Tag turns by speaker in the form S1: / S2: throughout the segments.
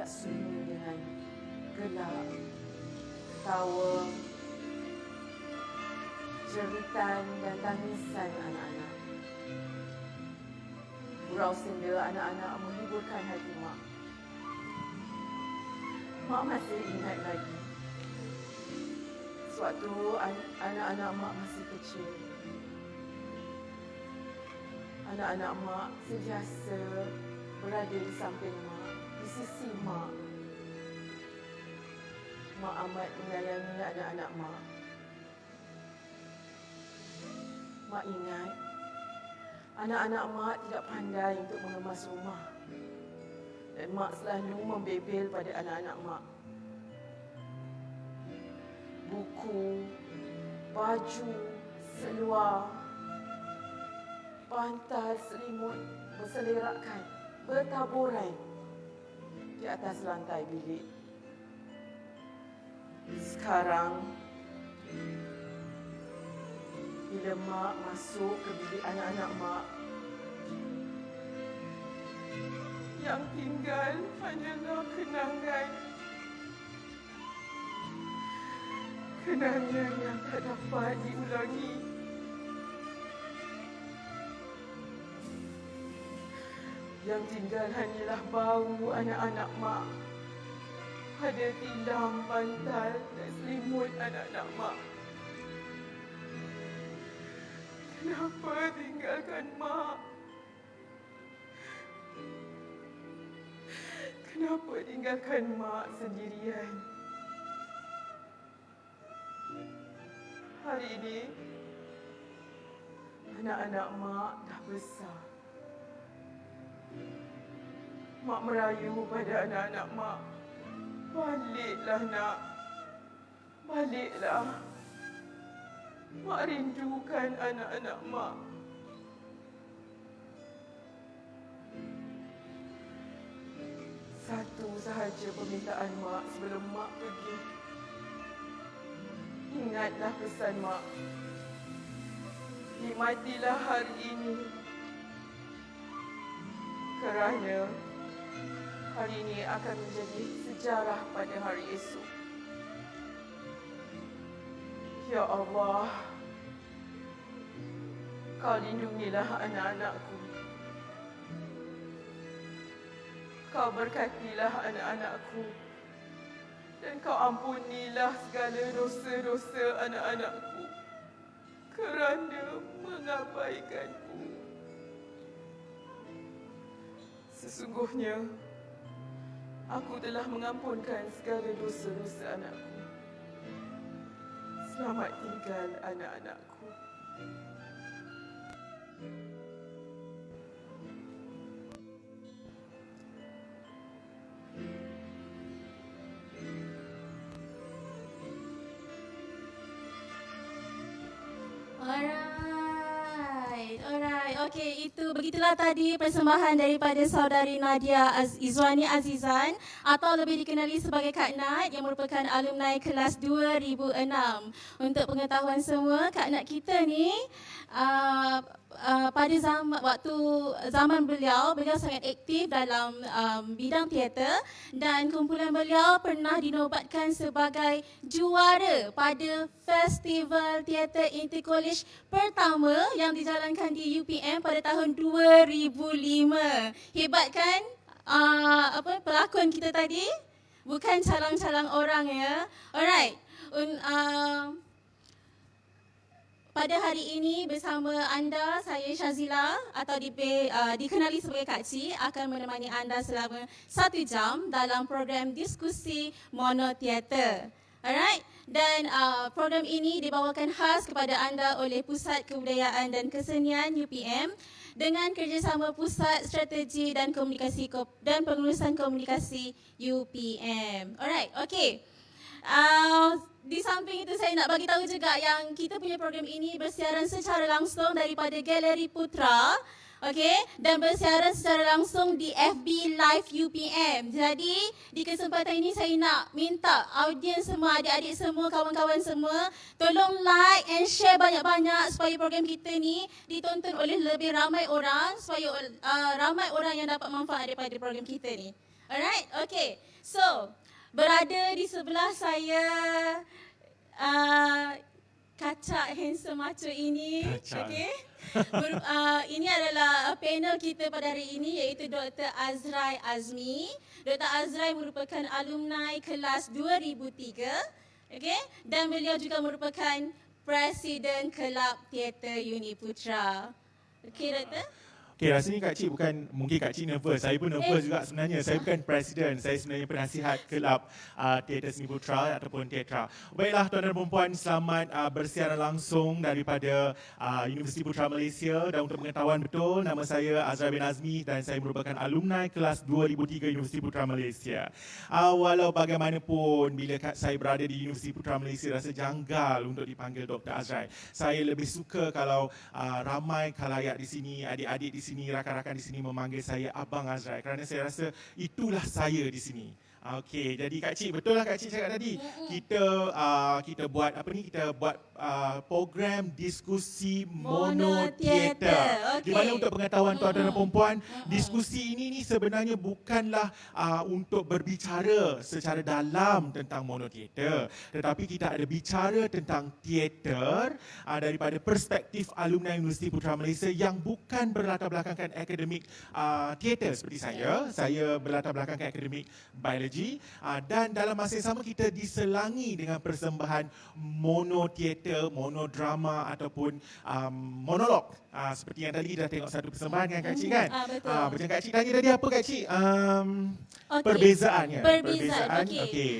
S1: tidak sunyi dengan gelap, tawa, jeritan dan tangisan anak-anak. Gurau senda anak-anak menghiburkan hati mak. Mak masih ingat lagi sewaktu anak-anak mak masih kecil. Anak-anak mak sentiasa berada di samping mak, di sisi mak. Mak amat menyayangi anak-anak mak. Mak ingat, anak-anak mak tidak pandai untuk mengemas rumah. Dan mak selalu membebel pada anak-anak mak. Buku, baju, seluar, bantal, selimut berselerakkan, bertaburan di atas lantai bilik. Sekarang, bila mak masuk ke bilik anak-anak mak, yang tinggal hanyalah kenangan. Kenangan yang tak dapat diulangi. Yang tinggal hanyalah bau anak-anak mak. Ada tilam, bantal dan selimut anak-anak mak. Kenapa tinggalkan mak? Kenapa tinggalkan mak sendirian? Hari ini, anak-anak mak dah besar. Mak merayu pada anak-anak mak. Baliklah nak. Baliklah. Mak rindukan anak-anak mak. Satu sahaja permintaan mak sebelum mak pergi. Ingatlah pesan mak. Nikmatilah hari ini. Kerana hari ini akan menjadi sejarah pada hari esok. Ya Allah, Kau lindungilah anak-anakku. Kau berkatilah anak-anakku. Dan Kau ampunilah segala dosa-dosa anak-anakku kerana mengabaikanku. Sesungguhnya, aku telah mengampunkan segala dosa-dosa anakku. Selamat tinggal anak-anakku.
S2: Alright. Okey, itu begitulah tadi persembahan daripada saudari Nadia Izwani Azizan atau lebih dikenali sebagai Kak Nat yang merupakan alumni kelas 2006. Untuk pengetahuan semua, Kak Nat kita ni pada zaman beliau sangat aktif dalam bidang teater dan kumpulan beliau pernah dinobatkan sebagai juara pada Festival Teater Intercollege pertama yang dijalankan di UPM pada tahun 2005. Hebat kan pelakon kita tadi? Bukan calang-calang orang ya. Alright. Pada hari ini bersama anda, saya Syazila atau dikenali sebagai Kak Ci akan menemani anda selama 1 jam dalam program diskusi monoteater. Alright, dan program ini dibawakan khas kepada anda oleh Pusat Kebudayaan dan Kesenian UPM dengan kerjasama Pusat Strategi dan Komunikasi dan Pengurusan Komunikasi UPM. Alright, okey. Di samping itu saya nak bagi tahu juga yang kita punya program ini bersiaran secara langsung daripada Galeri Putra, okey, dan bersiaran secara langsung di FB Live UPM. Jadi di kesempatan ini saya nak minta audiens semua, adik-adik semua, kawan-kawan semua, tolong like and share banyak-banyak supaya program kita ni ditonton oleh lebih ramai orang, supaya ramai orang yang dapat manfaat daripada program kita ni. Alright, okey. So, berada di sebelah saya kacak handsome macho ini.
S3: Kacak.
S2: Okey. Ini adalah panel kita pada hari ini iaitu Dr. Azrai Azmi. Dr. Azrai merupakan alumni kelas 2003. Okey, dan beliau juga merupakan Presiden Kelab Teater Uni Putra. Okey, Doktor?
S3: Okey, rasanya Kak Cik mungkin Kak Cik nervous. Saya pun nervous juga sebenarnya. Saya bukan presiden, saya sebenarnya penasihat kelab Teater Seni Putra ataupun Teatra. Baiklah tuan dan puan, selamat bersiaran langsung daripada Universiti Putra Malaysia. Dan untuk pengetahuan betul, nama saya Azrai bin Azmi dan saya merupakan alumni kelas 2003 Universiti Putra Malaysia. Walau bagaimanapun, bila saya berada di Universiti Putra Malaysia, rasa janggal untuk dipanggil Dr. Azrai. Saya lebih suka kalau ramai khalayak di sini, adik-adik di sini, rakan-rakan di sini memanggil saya Abang Azrai kerana saya rasa itulah saya di sini. Okey, jadi Kak Cik, betul lah Kak Cik cakap tadi. Kita buat kita buat program diskusi monoteater. Di mana untuk pengetahuan tuan-tuan dan puan-puan, diskusi ini sebenarnya bukanlah untuk berbicara secara dalam tentang monoteater, tetapi kita ada bicara tentang teater daripada perspektif alumni Universiti Putra Malaysia yang bukan berlatar belakangkan akademik teater seperti saya. Saya berlatar belakangkan akademik biologi. Dan dalam masa yang sama kita diselangi dengan persembahan monoteater, monodrama ataupun monolog. Seperti yang tadi dah tengok satu persembahan kan Kak Cik kan?
S2: Betul.
S3: Macam Kak Cik tanya tadi apa Kak Cik? Perbezaannya.
S2: Perbezaan. Okey.
S3: Okey.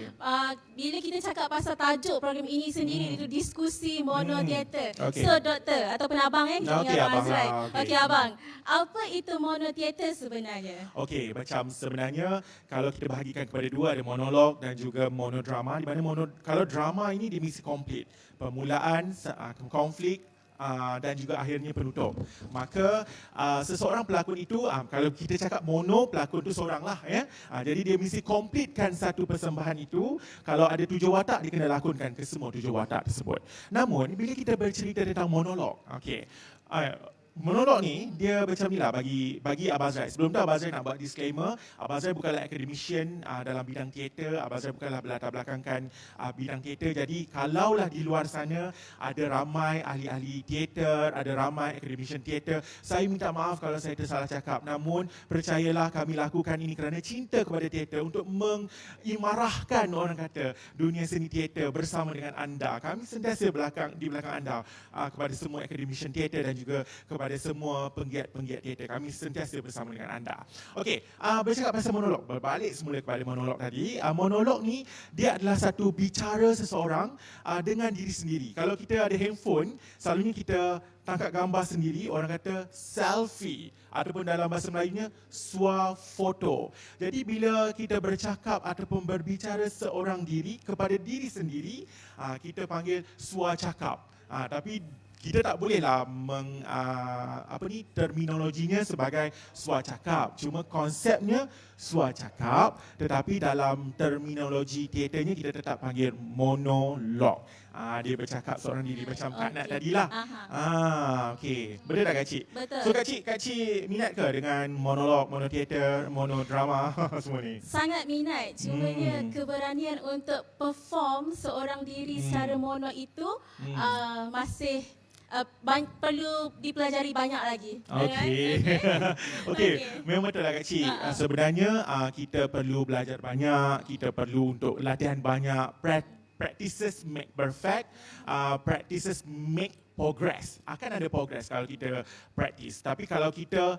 S2: Bila kita cakap pasal tajuk program ini sendiri itu diskusi monoteater.
S3: Okey.
S2: So doktor ataupun abang kita
S3: Okey,
S2: panggil
S3: abang
S2: Azrai.
S3: lah, okey.
S2: Okey abang. Apa itu monoteater sebenarnya?
S3: Okey, macam sebenarnya kalau kita bahagikan kepada dua, ada monolog dan juga monodrama. Di mana kalau drama ini dia mesti komplit. Permulaan, konflik, dan juga akhirnya penutup. Maka seseorang pelakon itu, kalau kita cakap mono, pelakon itu seorang lah ya. Jadi dia mesti komplitkan satu persembahan itu. Kalau ada 7 watak, dia kena lakonkan ke semua 7 watak tersebut. Namun bila kita bercerita tentang monolog, okey. Monolog ni dia macam ni lah bagi Abang Azrai. Sebelum tu Abang Azrai nak buat disclaimer, Abang Azrai bukanlah academician dalam bidang teater, Abang Azrai bukanlah berlatar belakangkan bidang teater. Jadi kalaulah di luar sana ada ramai ahli-ahli teater, ada ramai academician teater, saya minta maaf kalau saya tersalah cakap. Namun percayalah kami lakukan ini kerana cinta kepada teater untuk mengimarahkan orang kata dunia seni teater bersama dengan anda. Kami sentiasa di belakang anda kepada semua academician teater dan juga kepada semua penggiat-penggiat teater. Kami sentiasa bersama dengan anda. Okey, bercakap pasal monolog. Berbalik semula kepada monolog tadi. Monolog ni dia adalah satu bicara seseorang dengan diri sendiri. Kalau kita ada handphone, selalunya kita tangkap gambar sendiri, orang kata selfie ataupun dalam bahasa Melayunya swafoto. Jadi bila kita bercakap ataupun berbicara seorang diri kepada diri sendiri, kita panggil swacakap. Tapi kita tak bolehlah terminologinya sebagai swacakap. Cuma konsepnya swacakap, tetapi dalam terminologi teaternya kita tetap panggil monolog. Dia bercakap seorang diri macam Kak Nat tadilah. Okey. Betul tak Kak Cik?
S2: Betul.
S3: So Kak Cik minat ke dengan monolog, monoteater, monodrama semua ni?
S2: Sangat minat. Cumanya keberanian untuk perform seorang diri secara mono itu masih perlu dipelajari banyak lagi.
S3: Okey. Okey, memang betul lah Kak Cik. Sebenarnya kita perlu belajar banyak, kita perlu untuk latihan banyak. Practices make perfect, practices make progress. Akan ada progress kalau kita practice. Tapi kalau kita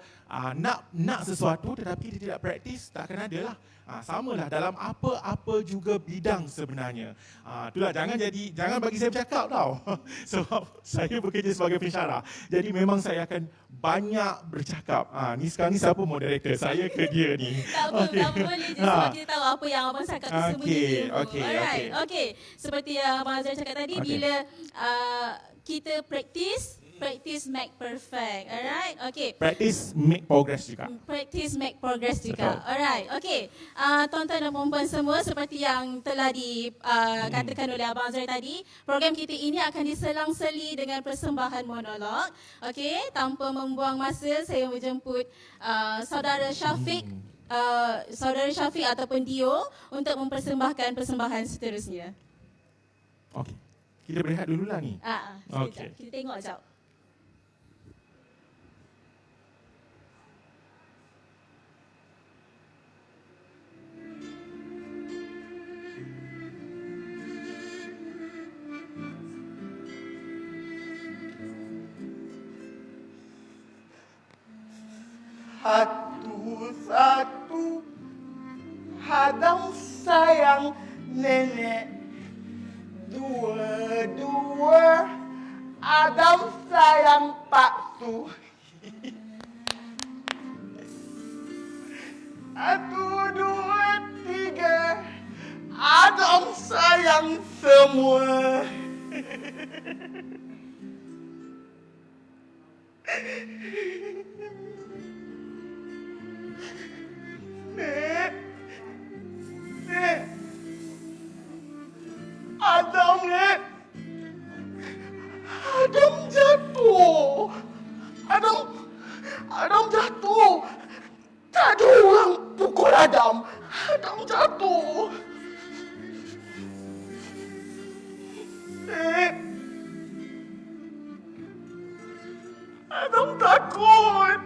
S3: nak sesuatu tetapi kita tidak practice, tak akan ada lah. Samalah dalam apa-apa juga bidang sebenarnya. Itulah jangan bagi saya bercakap tau. Sebab saya bekerja sebagai pensyarah. Jadi memang saya akan banyak bercakap. Ni sekarang ni siapa moderator? Saya ke dia ni?
S2: Tak boleh je sebab kita tahu apa yang abang cakap tu semua dulu. Alright. Okey. Seperti yang Abang Azrai cakap tadi, bila kita practice make perfect. Alright. Okey.
S3: Practice make progress juga.
S2: Practice make progress juga.
S3: Betul.
S2: Alright. Okey. Tuan-tuan dan puan-puan semua, seperti yang telah dikatakan oleh Abang Azrai tadi, program kita ini akan diselang-seli dengan persembahan monolog. Okey, tanpa membuang masa, saya menjemput saudara Syafiq Saudara Syafiq ataupun Dio untuk mempersembahkan persembahan seterusnya.
S3: Okey. Kita berehat dulu lah ni.
S2: Sekejap. Kita tengok sekejap.
S4: Satu-satu Adam sayang nenek. Dua-dua Adam sayang Pak Su. Satu, dua, tiga Adam sayang semua. Nek, Adam, Nek. Adam jatuh. Adam jatuh. Tak ada orang pukul Adam. Adam jatuh. Nek. Adam takut.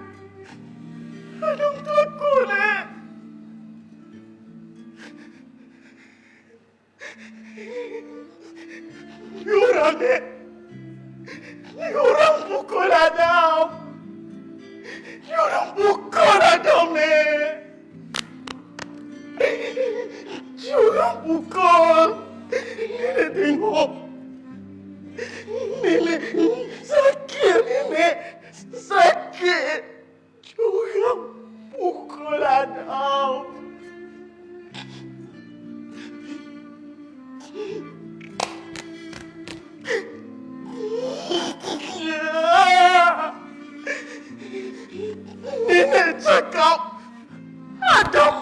S4: Adam takut, Nek. Diorang, Nek. Diorang pukul Adam. Diorang pukul Adam, Nek. Diorang pukul. Nenek tengok. Nenek sakit, Nenek. Sakit. Diorang pukul Adam. Nenek cakap Adam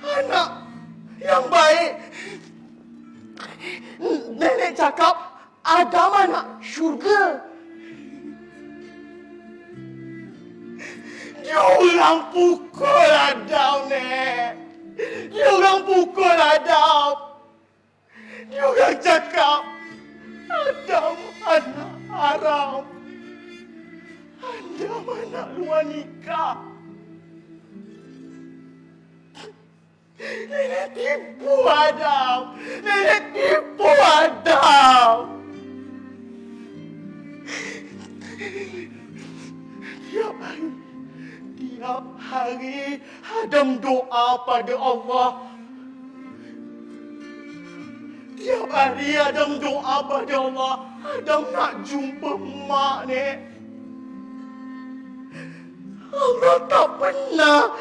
S4: anak yang baik. Nenek cakap Adam anak syurga. Diorang pukul Adam, Nek. Diorang pukul Adam. Diorang cakap Adam anak haram. Adam anak luar nikah. Nenek tipu Adam. Nenek tipu Adam. Tiap hari Adam doa pada Allah. Tiap hari Adam doa pada Allah. Adam nak jumpa mak, Nek. Allah tak pernah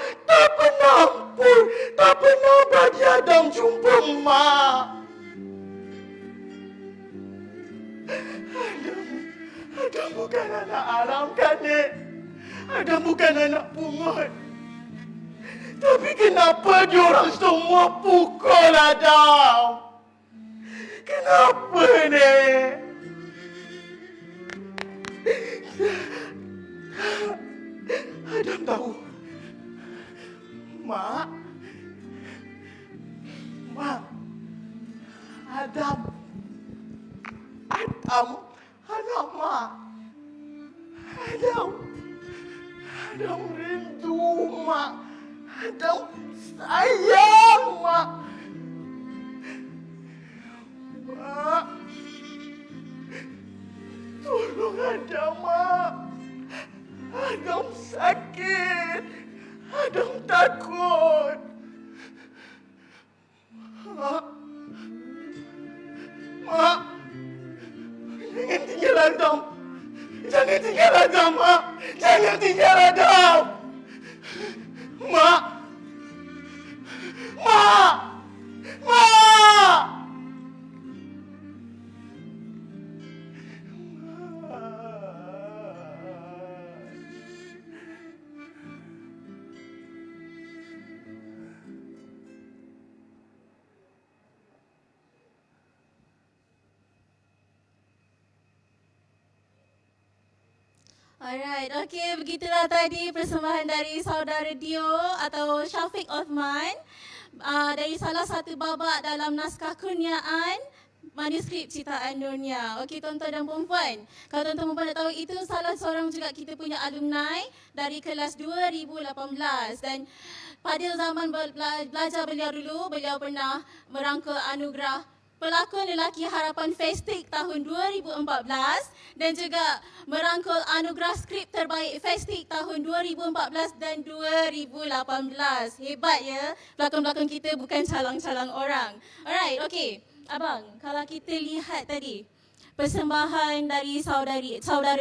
S4: ampun, tak pernah bagi Adam jumpa mak. Adam bukan anak haram kan, Nek? Adam bukan anak pungut. Tapi kenapa diorang semua pukul Adam? Kenapa, Nek? Adam tahu. Mak. Adam anak mak. Adam rindu mak. Adam sayang mak. Mak. Tolong Adam, mak. Adam sakit. Adam takut. Mak. Jangan tinggal Adam. Jangan tinggal Adam, mak. Jangan tinggal Adam. Mak.
S2: Alright, okay, begitulah tadi persembahan dari saudara Dio atau Syafiq Othman dari salah satu babak dalam naskah kurniaan manuskrip Ciptaan Dunia. Okey, tuan-tuan dan puan-puan, kalau tuan-tuan dan puan-puan nak tahu, itu salah seorang juga kita punya alumni dari kelas 2018 dan pada zaman belajar beliau dulu, beliau pernah merangkul anugerah pelakon lelaki harapan Festik tahun 2014 dan juga merangkul anugerah skrip terbaik Festik tahun 2014 dan 2018. Hebat ya, pelakon-pelakon kita bukan calang-calang orang. Alright, okey. Abang, kalau kita lihat tadi persembahan dari saudara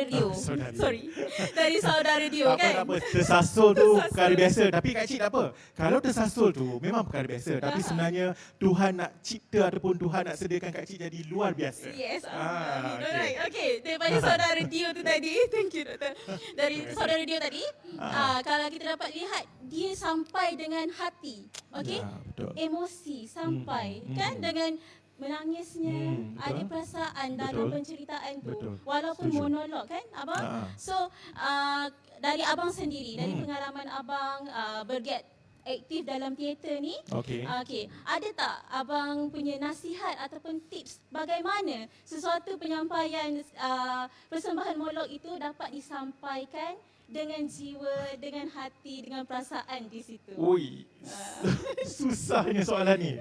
S2: Dio.
S3: Saudari.
S2: Sorry. Dari saudara Dio kan.
S3: Tak apa, tersasul tu perkara biasa. Tapi Kak Cik tak apa. Kalau tersasul tu memang perkara biasa. Tapi sebenarnya Tuhan nak cipta ataupun Tuhan nak sediakan Kak Cik jadi luar biasa.
S2: Yes,
S3: Ah,
S2: amin.
S3: okey.
S2: Alright, okay. Daripada saudara Dio tu tadi, thank you doktor. Dari saudara Dio tadi, kalau kita dapat lihat, dia sampai dengan hati, okay?
S3: Ya, betul.
S2: Emosi sampai, kan, dengan menangisnya,
S3: betul.
S2: ada perasaan dalam
S3: Betul.
S2: penceritaan tu,
S3: Betul.
S2: walaupun
S3: Setuju.
S2: monolog kan, abang? So, dari abang sendiri, dari pengalaman abang bergiat aktif dalam teater ni,
S3: Okey.
S2: okay, ada tak abang punya nasihat ataupun tips bagaimana sesuatu penyampaian persembahan monolog itu dapat disampaikan dengan jiwa, dengan hati, dengan perasaan di situ?
S3: Ui, susahnya soalan ni.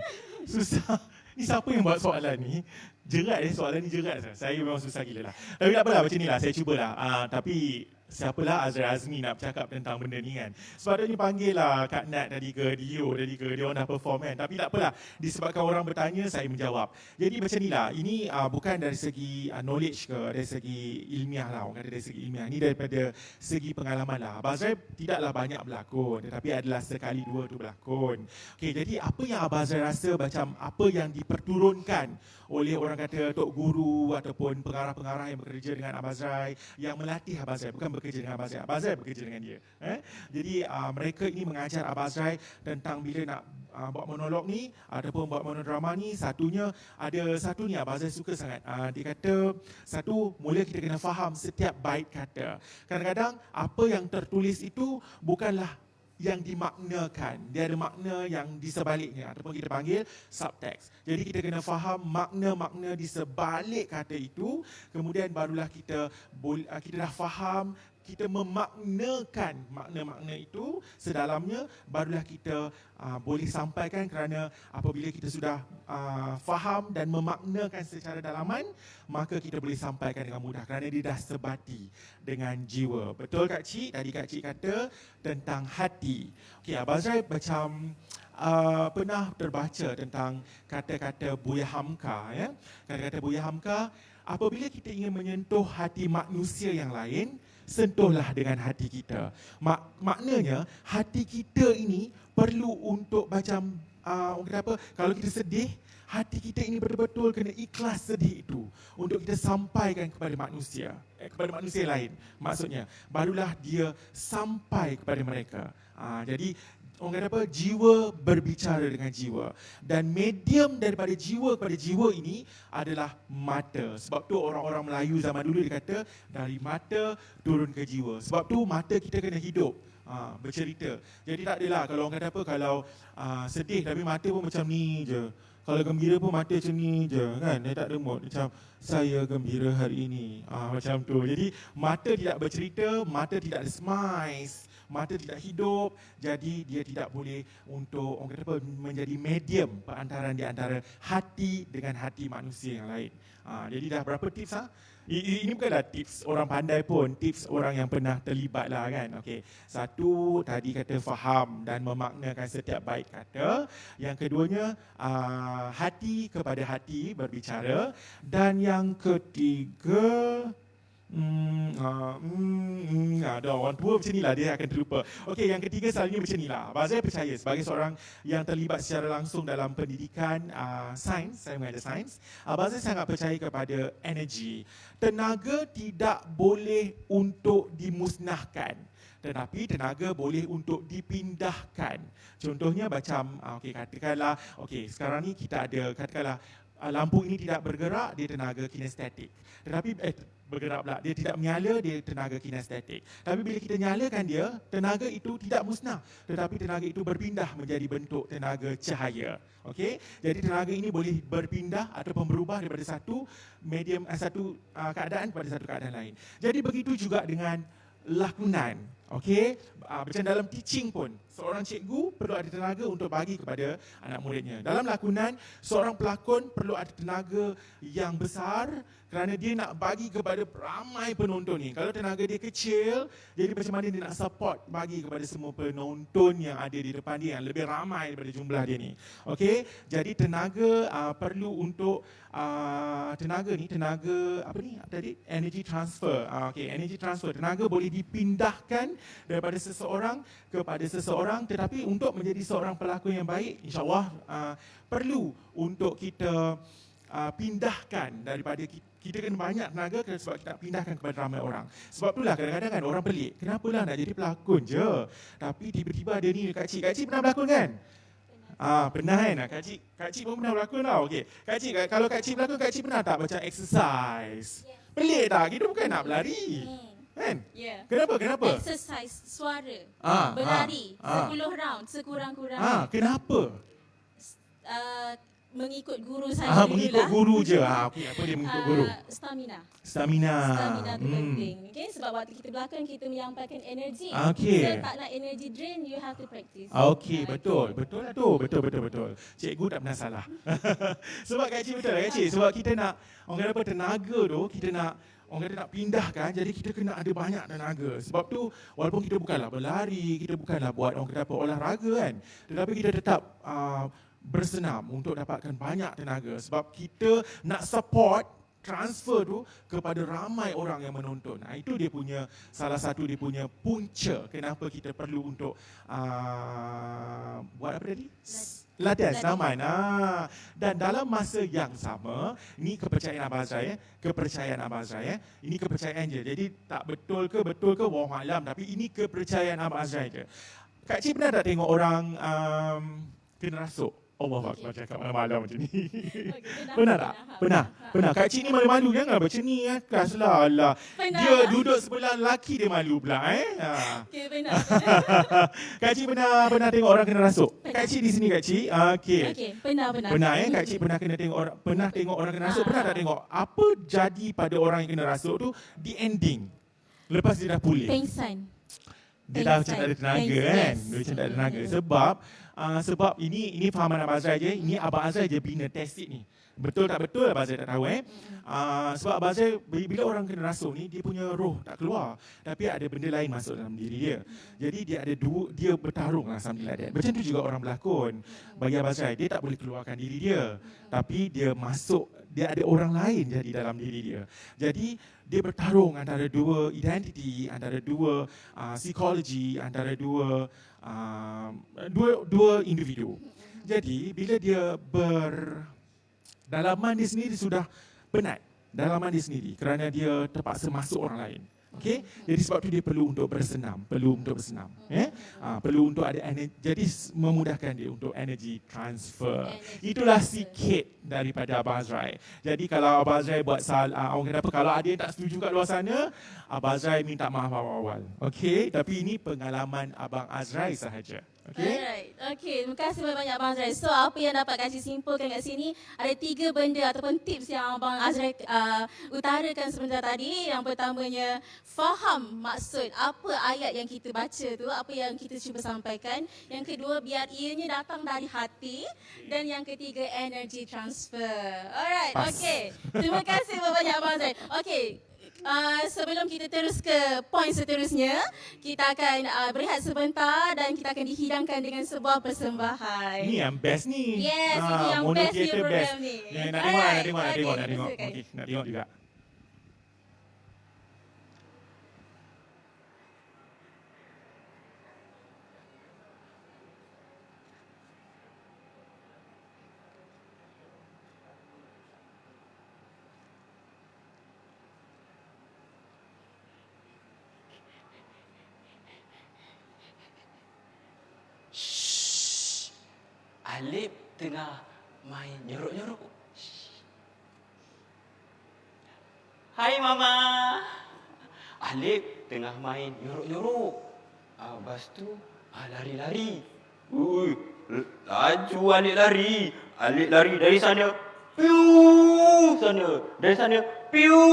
S3: Susah. Ni siapa yang buat soalan ni? Jerat soalan ni jerat. Saya memang susah gila lah. Tapi tak apalah, macam ni lah. Saya cubalah. Tapi siapalah Azra Azmi nak bercakap tentang benda ni kan. Sepatutnya panggil lah Kak Nat tadi ke Dio tadi ke, dia orang dah perform kan. Tapi tak apalah, disebabkan orang bertanya, saya menjawab. Jadi macam ni lah, ini bukan dari segi knowledge ke, dari segi ilmiah lah, orang kata dari segi ilmiah. Ini daripada segi pengalaman lah. Abang Azrai tidaklah banyak berlakon, tetapi adalah sekali dua tu berlakon. Okey, jadi apa yang Abang Azrai rasa macam apa yang diperturunkan oleh orang kata tok guru ataupun pengarah-pengarah yang bekerja dengan Abang Azrai, yang melatih Abang Azrai, bukan bekerja dengan Abang Azrai. Abang Azrai bekerja dengan dia. Jadi mereka ini mengajar Abang Azrai tentang bila nak buat monolog ni ataupun buat monodrama ni. Satunya, ada satu ni Abang Azrai suka sangat. Dia kata, satu, mula kita kena faham setiap bait kata. Kadang-kadang apa yang tertulis itu bukanlah yang dimaknakan. Dia ada makna yang di sebaliknya ataupun kita panggil subtext. Jadi kita kena faham makna-makna di sebalik kata itu, kemudian barulah kita dah faham, kita memaknakan makna-makna itu sedalamnya, barulah kita boleh sampaikan, kerana apabila kita sudah faham dan memaknakan secara dalaman, maka kita boleh sampaikan dengan mudah kerana dia dah sebati dengan jiwa. Betul Kak Cik? Tadi Kak Cik kata tentang hati. Okey, Abang Azrai macam pernah terbaca tentang kata-kata Buya Hamka, ya. Kata-kata Buya Hamka, apabila kita ingin menyentuh hati manusia yang lain, sentuhlah dengan hati kita. Maknanya hati kita ini perlu untuk macam orang kata apa, kalau kita sedih, hati kita ini betul-betul kena ikhlas sedih itu untuk kita sampaikan kepada manusia, kepada manusia lain. Maksudnya, barulah dia sampai kepada mereka. Jadi orang kata apa, jiwa berbicara dengan jiwa, dan medium daripada jiwa kepada jiwa ini adalah mata. Sebab tu orang-orang Melayu zaman dulu dia kata dari mata turun ke jiwa. Sebab tu mata kita kena hidup, bercerita. Jadi tak adalah kalau orang kata apa, kalau sedih tapi mata pun macam ni je, kalau gembira pun mata macam ni je kan, dia tak ada mood macam saya gembira hari ini, macam tu. Jadi mata tidak bercerita, mata tidak ada smiles, mata tidak hidup, jadi dia tidak boleh untuk orang kata apa, menjadi medium perantaran di antara hati dengan hati manusia yang lain. Jadi dah berapa tips Ini bukanlah tips orang pandai pun, tips orang yang pernah terlibat lah kan. Okey. Satu, tadi kata faham dan memaknakan setiap bait kata. Yang keduanya, hati kepada hati berbicara. Dan yang ketiga, ada orang tua macam ni lah, dia akan terlupa. Okey, yang ketiga selalunya macam ni lah. Abang Azrai percaya sebagai seorang yang terlibat secara langsung dalam pendidikan sains, saya mengajar sains, Abang Azrai sangat percaya kepada energi. Tenaga tidak boleh untuk dimusnahkan, tetapi tenaga boleh untuk dipindahkan. Contohnya macam, okey, katakanlah, okey, sekarang ni kita ada, katakanlah lampu ini tidak bergerak, dia tenaga kinestetik. Tetapi bergerak pula, dia tidak menyala, dia tenaga kinestetik. Tapi bila kita nyalakan dia, tenaga itu tidak musnah, tetapi tenaga itu berpindah menjadi bentuk tenaga cahaya. Okey, jadi tenaga ini boleh berpindah ataupun berubah daripada satu keadaan kepada satu keadaan lain. Jadi begitu juga dengan lakonan. Okey, macam dalam teaching pun, seorang cikgu perlu ada tenaga untuk bagi kepada anak muridnya. Dalam lakonan, seorang pelakon perlu ada tenaga yang besar kerana dia nak bagi kepada ramai penonton ni. Kalau tenaga dia kecil, jadi macam mana dia nak support bagi kepada semua penonton yang ada di depan dia, yang lebih ramai daripada jumlah dia ni. Okey, jadi tenaga perlu untuk tenaga apa ni tadi, energy transfer. Okey, energy transfer, tenaga boleh dipindahkan daripada seseorang kepada seseorang, tetapi untuk menjadi seorang pelakon yang baik, insya-Allah perlu untuk kita pindahkan daripada kita kena banyak tenaga sebab kita nak pindahkan kepada ramai orang. Sebab itulah kadang-kadang kan orang pelik, kenapalah nak jadi pelakon je, tapi tiba-tiba ada ni Kak Cik pernah berlakon kan? Pernah kan? Kak Cik pun pernah berlakon tau. Okey. Kak Cik, kalau Kak Cik berlakon, Kak Cik pernah tak macam exercise? Pelik tak? Kita bukan nak berlari. Kan?
S2: Yeah.
S3: Kenapa?
S2: Exercise suara. Berlari 10 round sekurang-kurangnya.
S3: Kenapa?
S2: Mengikut guru saya
S3: mengikut guru je. Okey, apa dia mengikut guru?
S2: Stamina
S3: Stamina
S2: tu penting. Okay? Sebab waktu kita berlakon, kita menyampaikan energi.
S3: Okey.
S2: So tak nak energy drain, you have to practice.
S3: Okey, betul lah tu. Betul. Cikgu tak pernah salah. Sebab Kak Cik betul lah Kak Cik. Sebab kita nak, orang kata apa, tenaga tu, kita nak, orang kata nak pindahkan, jadi kita kena ada banyak tenaga. Sebab tu, walaupun kita bukanlah berlari, kita bukanlah buat orang kata apa, olahraga kan, tetapi kita tetap bersenam untuk dapatkan banyak tenaga. Sebab kita nak support transfer tu kepada ramai orang yang menonton. Itu dia punya, salah satu dia punya punca kenapa kita perlu untuk buat apa tadi? Latihan saman. Dan dalam masa yang sama, ini kepercayaan Abang Azrai, ini kepercayaan je. Jadi tak betul ke wallahu alam, tapi ini kepercayaan Abang Azrai je. Kak Cik pernah tak tengok orang kena rasuk? Allah Akbar, cakap malam-malam macam ni. Pernah tak? Pernah. Kak Cik ni malu-malu, jangan macam ni kelaslah. Allah. Dia duduk sebelah lelaki, dia malu pula
S2: Okay, benar.
S3: Kak Cik pernah tengok orang kena rasuk? Kak Cik di sini Kak Cik. Okey.
S2: Pernah.
S3: Kak Cik pernah tengok orang kena rasuk. Pernah tak tengok apa jadi pada orang yang kena rasuk tu di ending? Lepas dia dah pulih.
S2: Pengsan.
S3: Dia dah macam tak ada tenaga kan? Dia macam tak ada tenaga. Sebab ini fahaman Abang Azrai je. Ini Abang Azrai je bina test ni. Betul tak betul Abang Azrai tak tahu sebab Abang Azrai, bila orang kena rasuk ni, dia punya roh tak keluar, tapi ada benda lain masuk dalam diri dia. Jadi dia bertarung lah, something like that. Macam tu juga orang berlakon. Bagi Abang Azrai, dia tak boleh keluarkan diri dia, tapi dia ada orang lain jadi dalam diri dia. Jadi dia bertarung antara dua identiti, antara dua psikologi, antara dua individu. Jadi bila dia dalaman dia sendiri sudah penat, dalaman dia sendiri, kerana dia terpaksa masuk orang lain. Okey, jadi sebab tu dia perlu untuk bersenam, perlu untuk ada energi, jadi memudahkan dia untuk energy transfer. Itulah sikit daripada Abang Azrai. Jadi kalau Abang Azrai buat orang kata apa, kalau ada yang tak setuju kat luar sana, Abang Azrai minta maaf awal-awal. Okey, tapi ini pengalaman Abang Azrai sahaja. Okay.
S2: Alright. Okay, terima kasih banyak Abang Azrai. So, apa yang dapat kasih simpulkan kat sini, ada 3 benda ataupun tips yang Abang Azrai utarakan sebentar tadi. Yang pertamanya, faham maksud apa ayat yang kita baca tu, apa yang kita cuba sampaikan. Yang kedua, biar ianya datang dari hati. Dan yang ketiga, energy transfer. Alright, okay. Terima kasih banyak Abang Azrai. Okay. Sebelum kita terus ke poin seterusnya, kita akan berehat sebentar dan kita akan dihidangkan dengan sebuah persembahan.
S3: Ini yang best ni.
S2: Yes, ini yang best ni program ni.
S3: Nak tengok. Okey, nak tengok juga.
S4: Alip tengah main nyorok-nyorok.
S5: Hai Mama. Alif tengah main nyorok-nyorok. Lepas tu lari-lari. Ui, laju Alif lari. Alif lari dari sana. Piu sana. Dari sana. Piu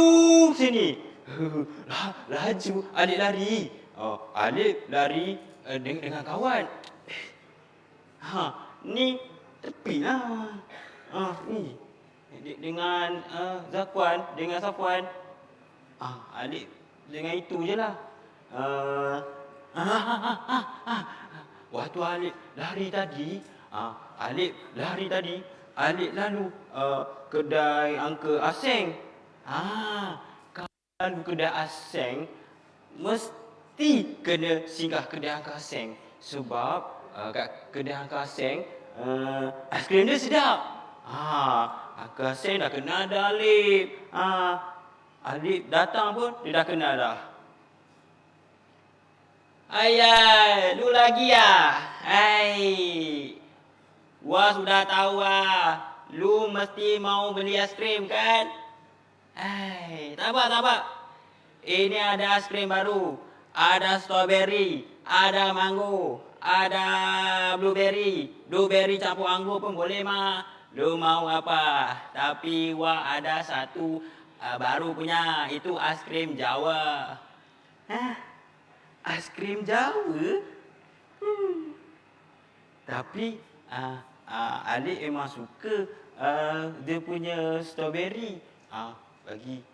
S5: sini. Laju Alif lari. Alif lari dengan kawan. Ni tepi lah. Ni dengan Zakwan, dengan Safwan. Alif dengan itu je lah. Waktu Alif lari tadi, Alif lalu kedai Uncle Aseng. Kalau lalu kedai Aseng, mesti kena singgah kedai Uncle Aseng. Sebab kat kedai Uncle Aseng, aiskrim dia sedap. Uncle Aseng dah kenal dah Alif. Alif datang pun dia dah kenal dah. Ayai, lu lagi ya? Gua sudah tahu lu mesti mau beli aiskrim kan? Tak apa. Ini ada aiskrim baru. Ada strawberry, ada mango, ada blueberry. Blueberry campur anggur pun boleh mah. Lu mau apa? Tapi gua ada satu baru punya, itu aiskrim Jawa. Aiskrim Jawa? Tapi Alif memang suka dia punya strawberry. Bagi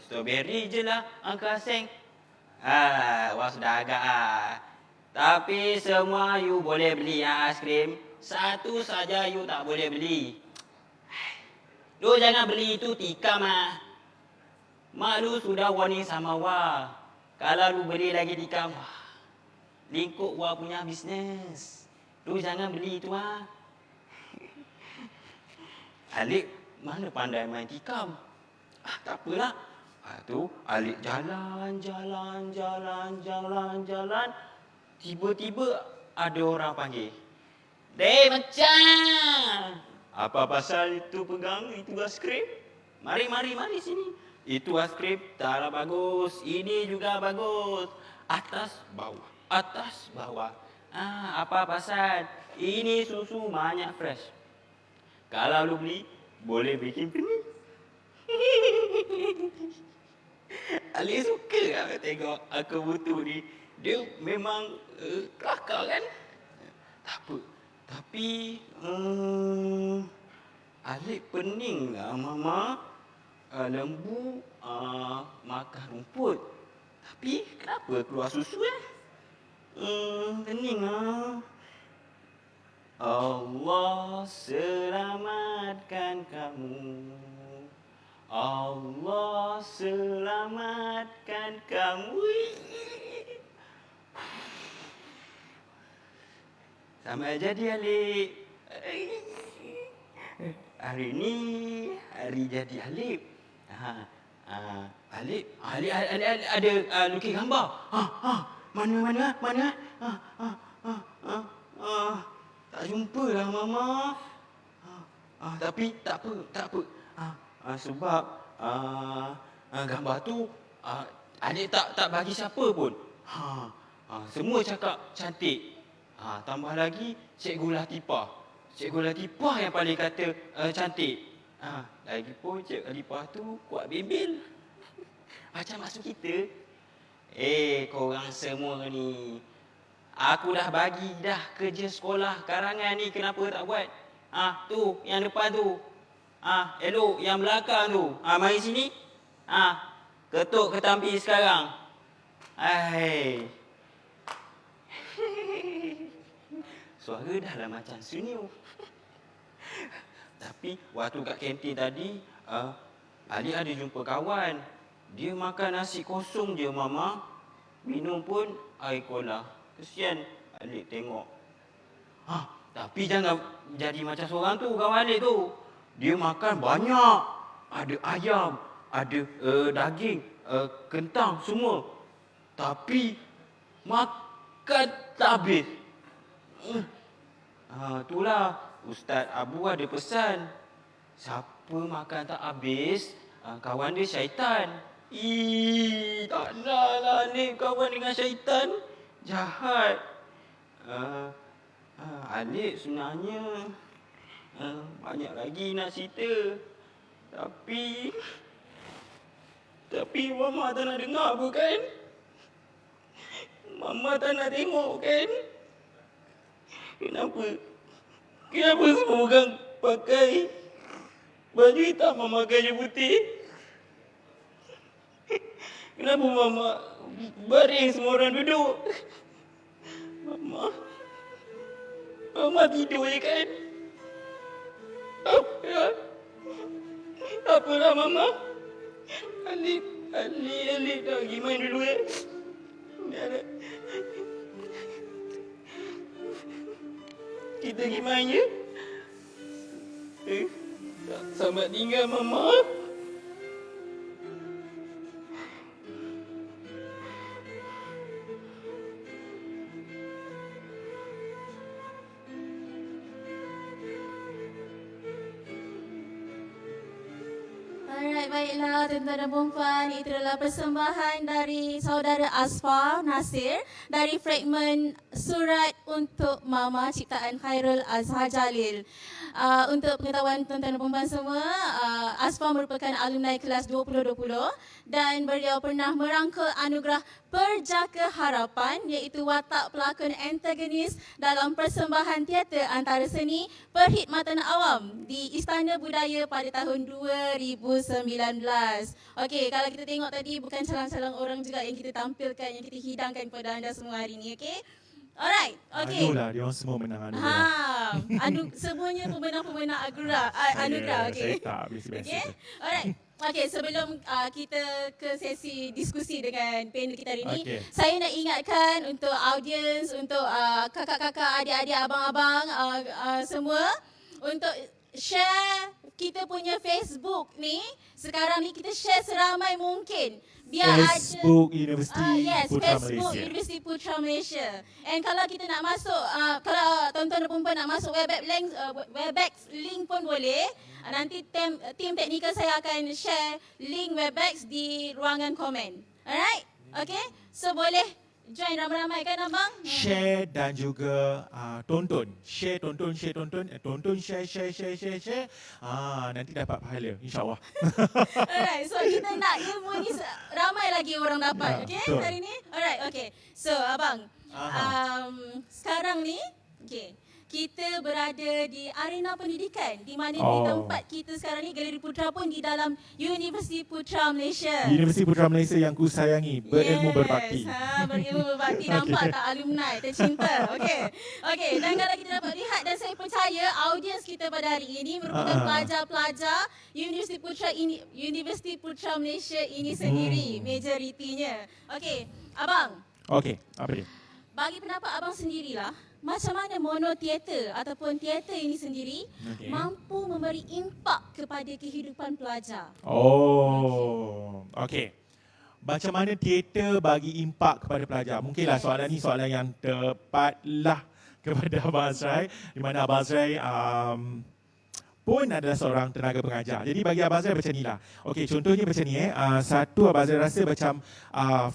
S5: strawberry je lah Uncle Aseng. Wah sudah agak Tapi semua you boleh beli aiskrim. Satu saja you tak boleh beli. Lu jangan beli itu tikam Mak lu sudah warning sama Wah. Kalau lu beli lagi tikam, lingkup Wah punya bisnes. Lu jangan beli itu Alif mana pandai main tikam. Tak apalah. Tu Alif jalan. Tiba-tiba ada orang panggil. Dek macam. Apa pasal itu pegang itu aiskrim? Mari sini. Itu aiskrim tak bagus. Ini juga bagus. Atas bawah. Apa pasal? Ini susu banyak fresh. Kalau lu beli, boleh bikin pening. Alif suka tengok aku butuh ni. Dia memang kelakar kan? Tak apa. Tapi Alif pening lah Mama. Lembu makan rumput. Tapi kenapa keluar susu pening Allah selamatkan kamu. Allah selamatkan kamu. Sama jadi Alif. Hari ni hari jadi Alif. Alif ada lukis gambar. Mana? Tak jumpa lah Mama. Tapi tak apa. Sebab gambar tu Alif tak bagi siapa pun. Semua cakap cantik. Tambah lagi Cikgu Latifah yang paling kata cantik. Lagipun Cikgu Latifah tu kuat bebel. Macam maksud kita. Korang semua ni. Aku dah bagi dah kerja sekolah karangan ni, kenapa tak buat? Tu yang depan tu. Elok yang belakang tu. Mari sini. Ketuk ketampi sekarang. Suara dah lah macam sunyi. Tapi waktu kat kantin tadi, Alif ada jumpa kawan. Dia makan nasi kosong je Mama. Minum pun air cola. Kesian Alif tengok. Tapi jangan jadi macam seorang tu, kawan Alif tu. Dia makan banyak. Ada ayam, ada daging, kentang semua. Tapi makan tak habis. Itulah Ustaz Abu ada pesan. Siapa makan tak habis, kawan dia syaitan. Tak nak lah Alif kawan dengan syaitan. Jahat. Alif sebenarnya banyak lagi nak cerita. Tapi Mama tak nak dengar bukan? Mama tak nak tengok kan? Kenapa semua orang pakai baju hitam, Mama pakai baju putih? Kenapa Mama baring semua orang duduk? Mama tidur je kan? Apalah Mama? Alif dah pergi main dulu Kita pergi main je. Selamat tinggal Mama.
S2: Alright, baiklah tuan-tuan dan puan-puan, itu adalah persembahan dari saudara Asfar Nasir dari fragmen Surat Untuk Mama ciptaan Khairul Azhar Jalil. Untuk pengetahuan tuan-tuan dan puan-puan semua, Asfar merupakan alumni kelas 2020 dan beliau pernah merangkul anugerah Perjaka Harapan iaitu watak pelakon antagonis dalam persembahan teater antara seni Perkhidmatan Awam di Istana Budaya pada tahun 2019. Okey, kalau kita tengok tadi bukan calang-calang orang juga yang kita tampilkan, yang kita hidangkan kepada anda semua hari ini, okey? Alright, okey.
S3: Anulah, dia orang semua menang anugerah.
S2: Semuanya pemenang-pemenang anugerah, okey.
S3: Saya tak, biasa-biasa
S2: Okey.
S3: je.
S2: Alright. Okey, sebelum kita ke sesi diskusi dengan panel kita hari ini,
S3: Okey.
S2: saya nak ingatkan untuk audiens, untuk kakak-kakak, adik-adik, abang-abang semua untuk share kita punya Facebook ni. Sekarang ni kita share seramai mungkin. Biar
S3: Facebook Universiti Putra
S2: Facebook
S3: Malaysia.
S2: Universiti Putra Malaysia. And kalau kita nak masuk, kalau tuan-tuan dan puan-puan nak masuk Webex link pun boleh. Nanti tim teknikal saya akan share link Webex di ruangan komen. Alright? Okay? So boleh join ramai-ramai kan abang?
S3: Share dan juga tonton. Share, tonton, tonton, share. Nanti dapat pahala, insyaAllah.
S2: Alright, so kita nak ilmu ni ramai lagi orang dapat,
S3: Ya,
S2: okay,
S3: betul.
S2: hari ni? Alright, okay. So, abang, sekarang ni, okay, kita berada di arena pendidikan di mana di tempat kita sekarang ni Galeri Putra pun di dalam Universiti Putra Malaysia.
S3: Universiti Putra Malaysia yang ku sayangi, berilmu berbakti.
S2: Berilmu berbakti. Nampak tak alumni tercinta? Okey. Okey, dan kalau kita dapat lihat dan saya percaya audiens kita pada hari ini merupakan pelajar-pelajar Universiti Putra Malaysia ini sendiri, majoritinya. Okey, abang.
S3: Okey, apa dia?
S2: Bagi pendapat abang sendirilah, macam mana monoteater ataupun teater ini sendiri mampu memberi impak kepada kehidupan pelajar?
S3: Okey. Macam mana teater bagi impak kepada pelajar? Mungkinlah soalan ni soalan yang tepatlah kepada Abang Azrai, di mana Abang Azrai pun adalah seorang tenaga pengajar. Jadi bagi Abang Azrai macam inilah. Okey, contohnya macam ni satu Abang Azrai rasa macam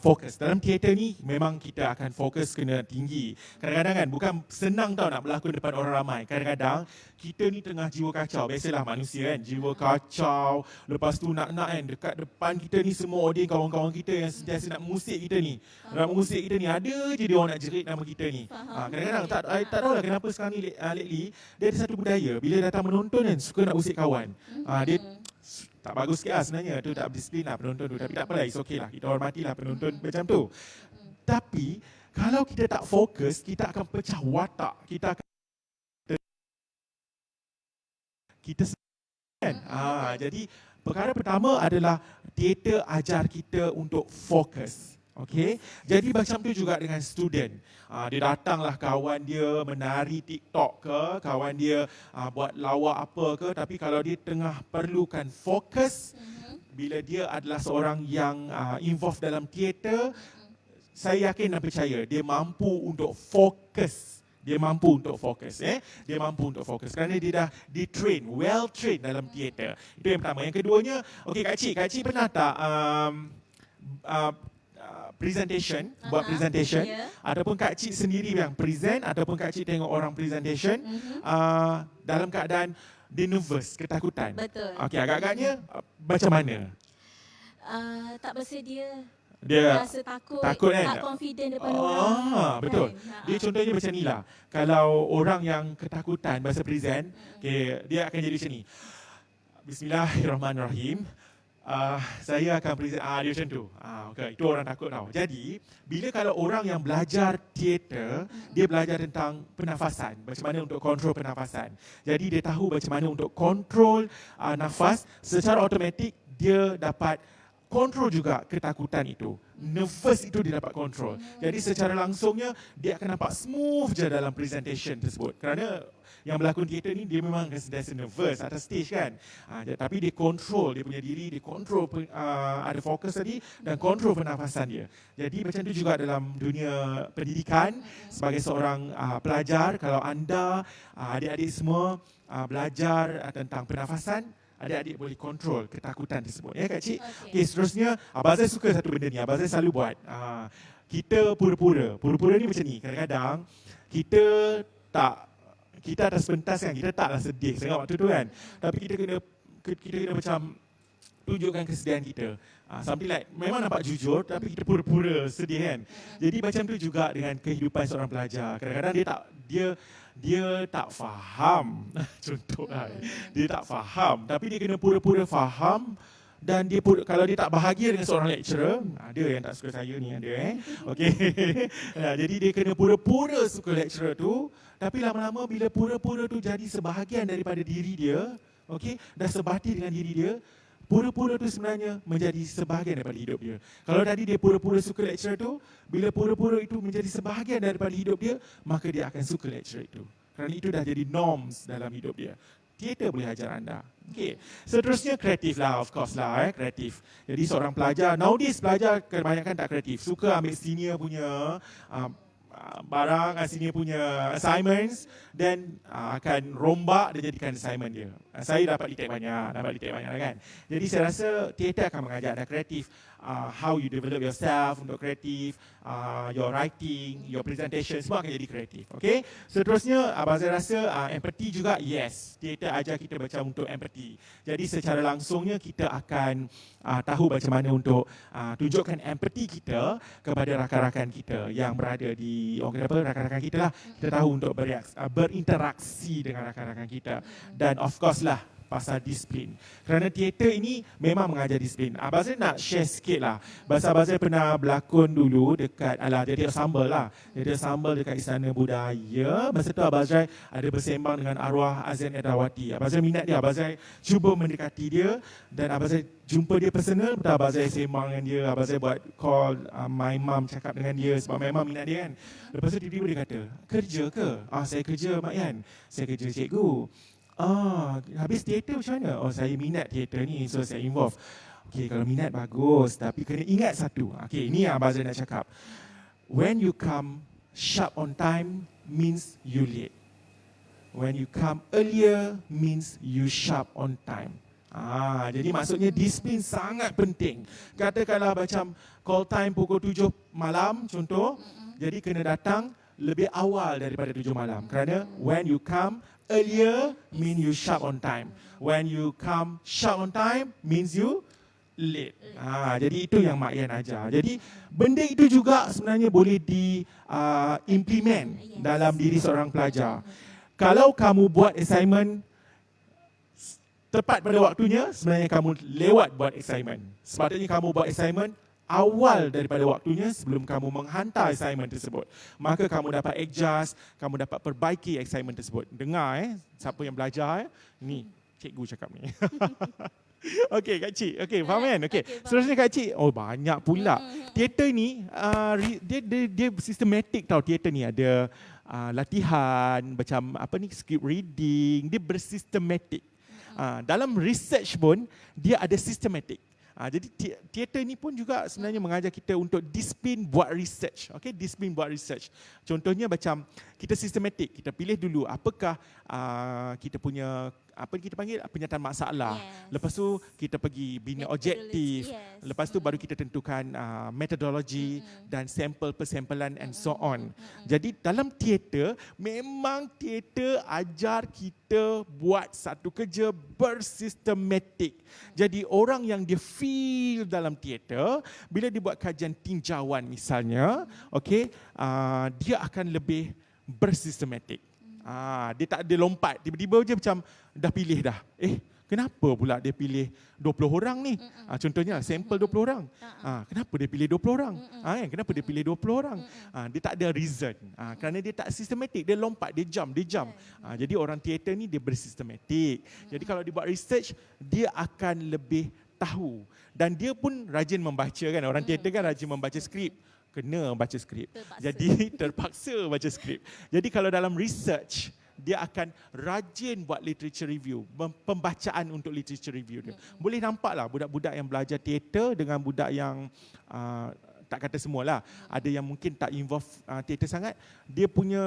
S3: fokus. Dalam teater ni memang kita akan fokus kena tinggi. Kadang-kadang kan bukan senang tau nak berlakon depan orang ramai. Kadang-kadang kita ni tengah jiwa kacau. Biasalah manusia kan, jiwa kacau. Lepas tu nak kan dekat depan kita ni semua audiens kawan-kawan kita yang sentiasa nak mengusik kita ni. Nak mengusik kita ni, ada je dia orang nak jerit nama kita ni. Kadang-kadang tak tahulah kenapa sekarang ni lately dia ada satu budaya bila datang menonton kan suka nak usik kawan. Dia tak bagus sikit lah sebenarnya. Tu tak berdisiplin lah penonton tu. Tapi tak apalah, it's okay lah. Kita hormatilah penonton macam tu. Tapi kalau kita tak fokus, kita akan pecah watak. Kita kan. Jadi perkara pertama adalah teater ajar kita untuk fokus. Okey. Jadi macam tu juga dengan student. Dia datanglah kawan dia menari TikTok ke, kawan dia buat lawak apa ke, tapi kalau dia tengah perlukan fokus, bila dia adalah seorang yang involved dalam teater, saya yakin dan percaya dia mampu untuk fokus Dia mampu untuk fokus. Dia mampu untuk fokus kerana dia dah di-train, well trained dalam teater. Itu yang pertama. Yang keduanya, okey Kak Cik pernah tak presentation, buat presentation, ataupun Kak Cik sendiri yang present, ataupun Kak Cik tengok orang presentation, dalam keadaan dia nervous, ketakutan.
S2: Betul.
S3: Okey, agak-agaknya macam mana?
S2: Tak bersedia.
S3: Dia
S2: Rasa takut
S3: kan?
S2: tak confident depan orang.
S3: Betul.
S2: Kan?
S3: Dia contohnya macam ni lah. Kalau orang yang ketakutan bahasa present, dia akan jadi macam ni. Bismillahirrahmanirrahim. Saya akan present. Dia macam tu. Okay, itu orang takut tau. Jadi, bila kalau orang yang belajar teater, dia belajar tentang pernafasan. Macam mana untuk kontrol pernafasan. Jadi, dia tahu macam mana untuk kontrol nafas. Secara automatik, dia dapat kontrol juga ketakutan itu. Nervous itu dia dapat kontrol. Jadi secara langsungnya dia akan nampak smooth je dalam presentation tersebut. Kerana yang berlakon teater ni dia memang akan sentiasa nervous atas stage kan. Tapi dia kontrol dia punya diri, dia kontrol ada fokus tadi dan kontrol pernafasan dia. Jadi macam tu juga dalam dunia pendidikan sebagai seorang pelajar, kalau anda adik-adik semua belajar tentang pernafasan, adik-adik boleh kontrol ketakutan tersebut. Ya Kak Cik? Okey, seterusnya Abang Zai suka satu benda ni. Abang Zai selalu buat. Kita pura-pura. Pura-pura ni macam ni. Kadang-kadang kita atas pentas kan, kita taklah sedih sangat waktu tu kan. Tapi kita kena macam tunjukkan kesedihan kita. Something like memang nampak jujur tapi kita pura-pura sedih kan. Jadi macam tu juga dengan kehidupan seorang pelajar. Kadang-kadang dia tak faham. Contohlah, dia tak faham tapi dia kena pura-pura faham. Dan kalau dia tak bahagia dengan seorang lecturer, ada yang tak suka saya ni ada okey. Jadi dia kena pura-pura suka lecturer tu, tapi lama-lama bila pura-pura tu jadi sebahagian daripada diri dia, okey, dah sebati dengan diri dia, pura-pura tu sebenarnya menjadi sebahagian daripada hidup dia. Kalau tadi dia pura-pura suka lecturer tu, bila pura-pura itu menjadi sebahagian daripada hidup dia, maka dia akan suka lecturer itu. Kerana itu dah jadi norms dalam hidup dia. Teater boleh ajar anda. Okay. Seterusnya kreatif lah, of course lah, kreatif. Jadi seorang pelajar, nowadays pelajar kebanyakan tak kreatif. Suka ambil senior punya barang, senior punya assignments dan akan rombak dan jadikan assignment dia. Saya dapat detect banyak kan. Jadi saya rasa teater akan mengajar anda kreatif. How you develop yourself untuk kreatif, your writing, your presentation, semua akan jadi kreatif. Okay? Seterusnya, Abang Zai rasa empathy juga, yes. Teater ajar kita macam untuk empathy. Jadi secara langsungnya kita akan tahu macam mana untuk tunjukkan empathy kita kepada rakan-rakan kita yang berada di, rakan-rakan kita lah. Kita tahu untuk berinteraksi dengan rakan-rakan kita. Dan of course lah, pasal disiplin. Kerana teater ini memang mengajar disiplin. Abang Zai nak share sikit lah. Abang Zai pernah berlakon dulu dekat, jadi ensemble lah. Jadi ensemble dekat Istana Budaya. Masa tu Abang Zai ada bersembang dengan arwah Azan Edrawati. Abang Zai minat dia. Abang Zai cuba mendekati dia dan Abang Zai jumpa dia personal. Betul Abang Zai sembang dengan dia. Abang Zai buat call my mum, cakap dengan dia sebab my mum minat dia kan. Lepas tu tiba-tiba dia kata, kerja ke? Saya kerja Mak Yan. Saya kerja cikgu. Habis teater macam mana? Saya minat teater ni, so saya involve. Okay, kalau minat bagus, tapi kena ingat satu. Okay, ini yang Abang Zai nak cakap. When you come sharp on time means you late. When you come earlier means you sharp on time. Jadi maksudnya disiplin sangat penting. Katakanlah macam call time pukul 7 malam contoh, jadi kena datang lebih awal daripada 7 malam. Kerana when you come earlier mean you sharp on time. When you come sharp on time means you late. Jadi itu yang Mak Yan ajar. Jadi benda itu juga sebenarnya boleh implement dalam diri seorang pelajar. Kalau kamu buat assignment tepat pada waktunya, sebenarnya kamu lewat buat assignment. Sepatutnya kamu buat assignment awal daripada waktunya sebelum kamu menghantar assignment tersebut. Maka kamu dapat adjust, kamu dapat perbaiki assignment tersebut. Dengar siapa yang belajar ni cikgu cakap ni. Okey Kak Cik, okey faham kan? Okey. Seterusnya Kak Cik, banyak pula. Teater ni dia sistematik tau. Teater ni ada latihan macam script reading, dia bersistematik. Dalam research pun dia ada sistematik. Jadi teater ni pun juga sebenarnya mengajar kita untuk disiplin buat research. Okay, disiplin buat research. Contohnya macam kita sistematik, kita pilih dulu apakah kita punya apa kita panggil penyataan masalah. Lepas tu kita pergi bina objektif. Lepas tu baru kita tentukan metodologi dan sampel persampelan and so on. Jadi dalam teater, memang teater ajar kita buat satu kerja bersistematik. Jadi orang yang dia feel dalam teater, bila dia buat kajian tinjauan misalnya, okay, dia akan lebih bersistematik. Dia tak ada lompat, tiba-tiba je macam dah pilih dah. Kenapa pula dia pilih 20 orang ni? Contohnya sampel 20 orang. Kenapa dia pilih 20 orang? Kenapa dia pilih 20 orang? Dia tak ada reason. Kerana dia tak sistematik, dia lompat, dia jump. Jadi orang teater ni dia bersistematik. Jadi kalau dia buat research, dia akan lebih tahu. Dan dia pun rajin membaca kan. Orang teater kan rajin membaca skrip. Kena baca skrip. Jadi terpaksa baca skrip. Jadi kalau dalam research, dia akan rajin buat literature review, pembacaan untuk literature review dia. Boleh nampaklah budak-budak yang belajar teater dengan budak yang tak kata semualah, ada yang mungkin tak involve teater sangat, dia punya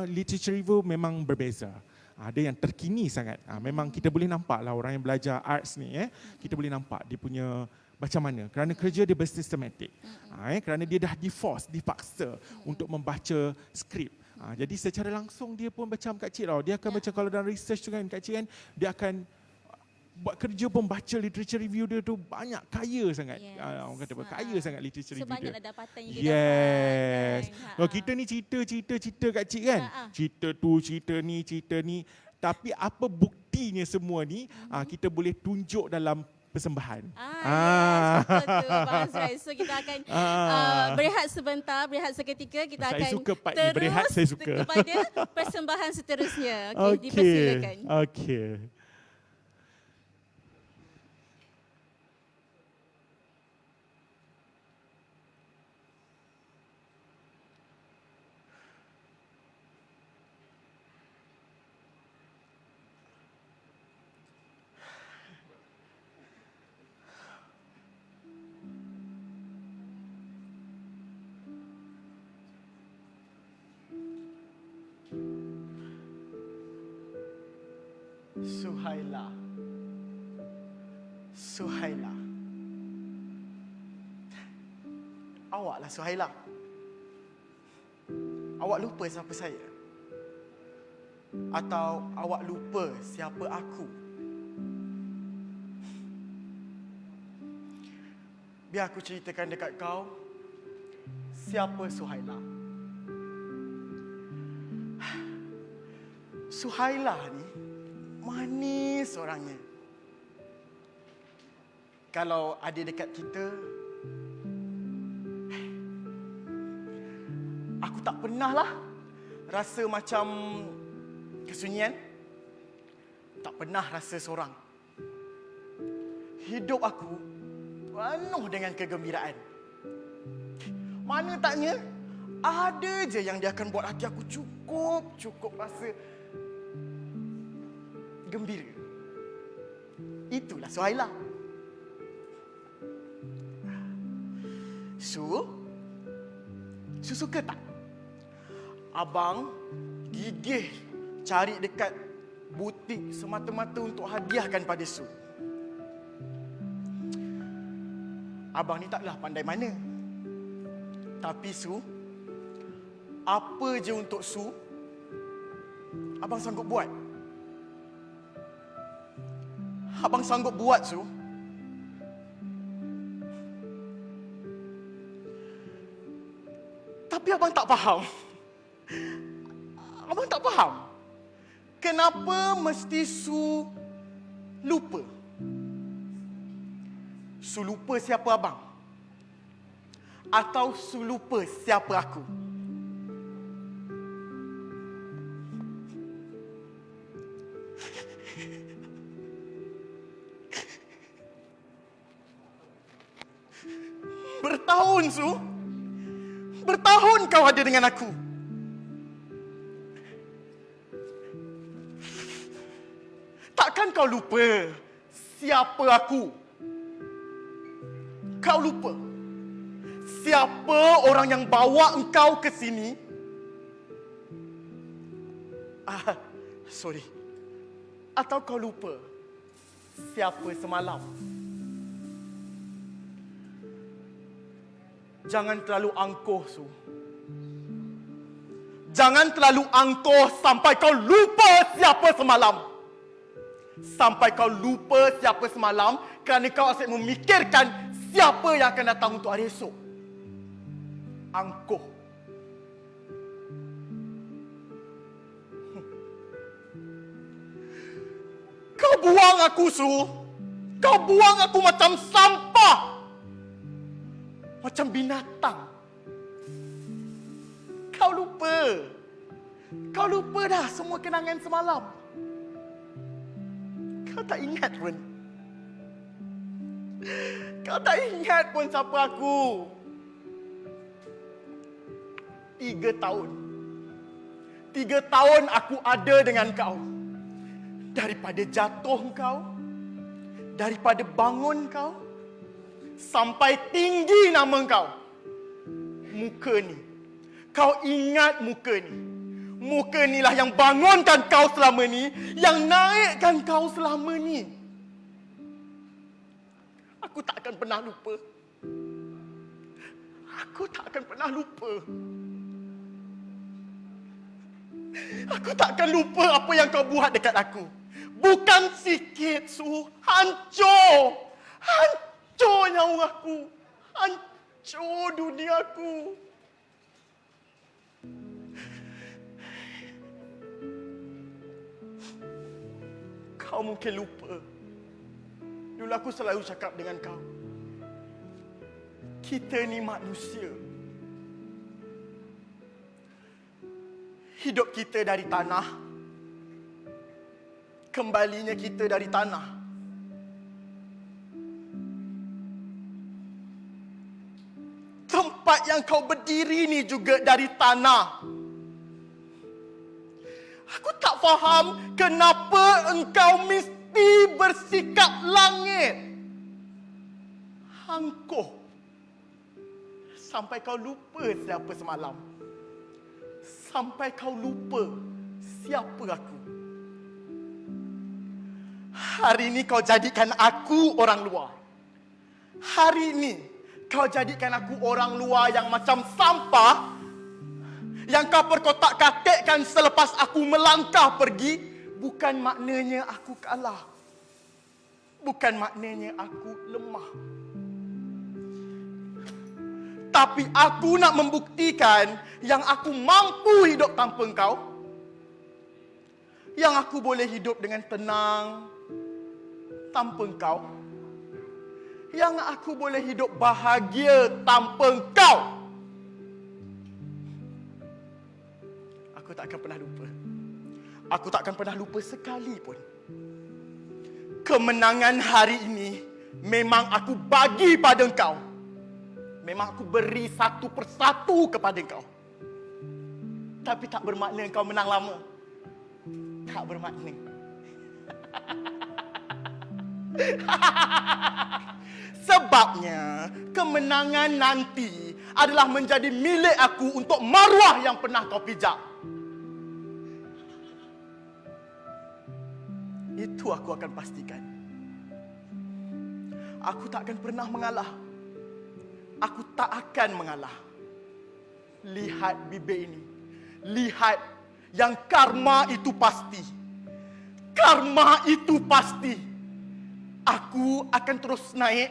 S3: literature review memang berbeza. Ada yang terkini sangat. Memang kita boleh nampaklah orang yang belajar arts ni, kita boleh nampak dia punya macam mana, kerana kerja dia bersistematik. Kerana dia dah dipaksa untuk membaca skrip. Jadi secara langsung dia pun macam Kak Cik tau. Dia akan macam kalau dalam research tu kan Kak Cik kan, dia akan buat kerja pembaca literature review dia tu banyak, kaya sangat. Orang kata kaya sangat literature review dia.
S2: Sebanyaklah dapatan yang dia dapat.
S3: Kalau kita ni cerita Kak Cik kan. Cerita tu, cerita ni. Tapi apa buktinya semua ni, kita boleh tunjuk dalam persembahan.
S2: Betul Abang Azrai. So kita akan berehat sebentar, berehat seketika. Kita akan
S3: suka part ni,
S2: terus
S3: berehat saya suka.
S2: kepada persembahan seterusnya. Okay, dipersilakan.
S3: Okay.
S4: Suhaila. Awaklah Suhaila. Awak lupa siapa saya? Atau awak lupa siapa aku? Biar aku ceritakan dekat kau siapa Suhaila. Suhaila ni manis orangnya. Kalau ada dekat kita, aku tak pernah lah rasa macam kesunyian. Tak pernah rasa seorang. Hidup aku penuh dengan kegembiraan. Mana taknya, ada je yang dia akan buat hati aku cukup rasa gembira. Itulah Suhaila. Su suka tak? Abang gigih cari dekat butik semata-mata untuk hadiahkan pada Su. Abang ni taklah pandai mana. Tapi Su, apa je untuk Su, abang sanggup buat. Abang sanggup buat, Su. Tapi abang tak faham. Abang tak faham. Kenapa mesti Su lupa? Su lupa siapa abang? Atau Su lupa siapa aku? Bertahun, Su. Bertahun kau ada dengan aku. Takkan kau lupa siapa aku? Kau lupa siapa orang yang bawa engkau ke sini? Sorry. Atau kau lupa siapa semalam? Jangan terlalu angkuh, Su. Jangan terlalu angkuh sampai kau lupa siapa semalam. Sampai kau lupa siapa semalam kerana kau asyik memikirkan siapa yang akan datang untuk hari esok. Angkuh. Kau buang aku, Su. Kau buang aku macam sampah. Macam binatang. Kau lupa. Kau lupa dah semua kenangan semalam. Kau tak ingat pun. Kau tak ingat pun siapa aku. 3 tahun. 3 tahun aku ada dengan kau. Daripada jatuh kau, daripada bangun kau, sampai tinggi nama kau. Muka ni. Kau ingat muka ni. Muka ni lah yang bangunkan kau selama ni, yang naikkan kau selama ni. Aku tak akan pernah lupa. Aku tak akan pernah lupa. Aku tak akan lupa apa yang kau buat dekat aku. Bukan sikit, Su. Hancur. Hancur nyawa aku. Hancur dunia aku. Kau mungkin lupa. Dulu aku selalu cakap dengan kau. Kita ni manusia. Hidup kita dari tanah. Kembalinya kita dari tanah. Tempat yang kau berdiri ni juga dari tanah. Aku tak faham kenapa engkau mesti bersikap langit. Angkuh. Sampai kau lupa siapa semalam. Sampai kau lupa siapa aku. Hari ini kau jadikan aku orang luar. Hari ini kau jadikan aku orang luar yang macam sampah, yang kau perkotak-katikkan selepas aku melangkah pergi. Bukan maknanya aku kalah. Bukan maknanya aku lemah. Tapi aku nak membuktikan yang aku mampu hidup tanpa engkau. Yang aku boleh hidup dengan tenang tanpa engkau. Yang aku boleh hidup bahagia tanpa engkau. Aku tak akan pernah lupa. Aku tak akan pernah lupa sekali pun. Kemenangan hari ini memang aku bagi pada engkau. Memang aku beri satu persatu kepada engkau. Tapi tak bermakna engkau menang lama. Tak bermakna. Sebabnya kemenangan nanti adalah menjadi milik aku untuk maruah yang pernah kau pijak. Itu aku akan pastikan. Aku tak akan pernah mengalah. Aku tak akan mengalah. Lihat bibir ini. Lihat yang karma itu pasti. Karma itu pasti. Aku akan terus naik.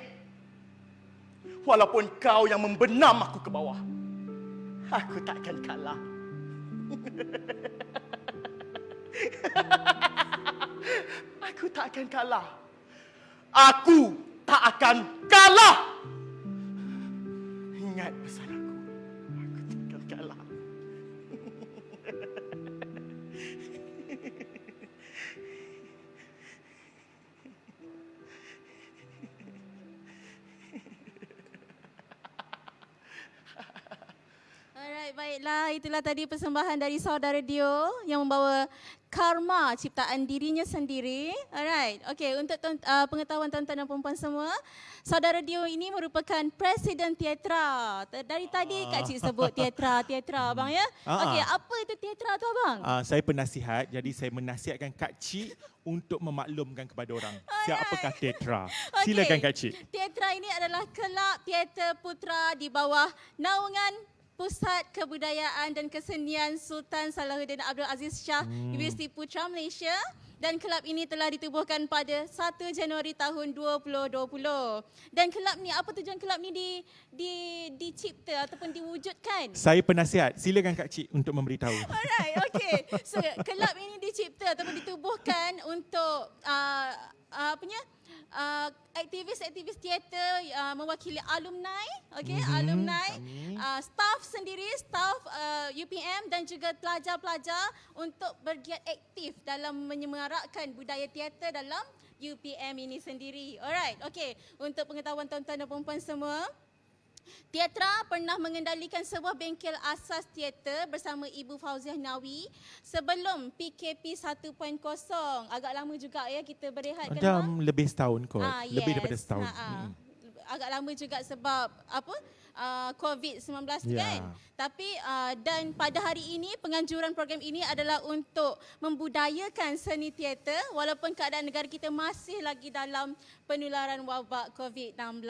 S4: Walaupun kau yang membenam aku ke bawah. Aku tak akan kalah. Aku tak akan kalah. Aku tak akan kalah. Ingat pesan aku. Aku tak akan kalah.
S2: Alright, baiklah. Itulah tadi persembahan dari saudara Dio yang membawa Karma ciptaan dirinya sendiri. Alright. Okay, untuk pengetahuan tuan-tuan dan puan-puan semua, saudara Dio ini merupakan Presiden Teatra. Dari tadi Kak Cik sebut Teatra abang ya. Okey, apa itu Teatra tu abang?
S3: Saya penasihat, jadi saya menasihatkan Kak Cik untuk memaklumkan kepada orang siapakah Teatra. Silakan Kak Cik.
S2: Teatra ini adalah kelab teater putra di bawah naungan Pusat Kebudayaan dan Kesenian Sultan Salahuddin Abdul Aziz Shah Universiti Putra Malaysia, dan kelab ini telah ditubuhkan pada 1 Januari tahun 2020. Dan kelab ni, apa tujuan kelab ni dicipta ataupun diwujudkan?
S3: Saya penasihat, silakan Kak Cik untuk memberitahu.
S2: Alright, okay. So, kelab ini dicipta ataupun ditubuhkan untuk aktivis-aktivis teater mewakili alumni, alumni, staff sendiri, staff UPM dan juga pelajar-pelajar untuk bergiat aktif dalam menyemarakkan budaya teater dalam UPM ini sendiri. Alright, okay. Untuk pengetahuan tuan-tuan dan puan-puan semua, Teatra pernah mengendalikan sebuah bengkel asas teater bersama Ibu Fauziah Nawi sebelum PKP 1.0. Agak lama juga ya kita berehat kan?
S3: Dah lebih setahun kot.
S2: Yes.
S3: Lebih daripada setahun.
S2: Agak lama juga sebab COVID-19 kan. Tapi dan pada hari ini penganjuran program ini adalah untuk membudayakan seni teater walaupun keadaan negara kita masih lagi dalam penularan wabak COVID-19.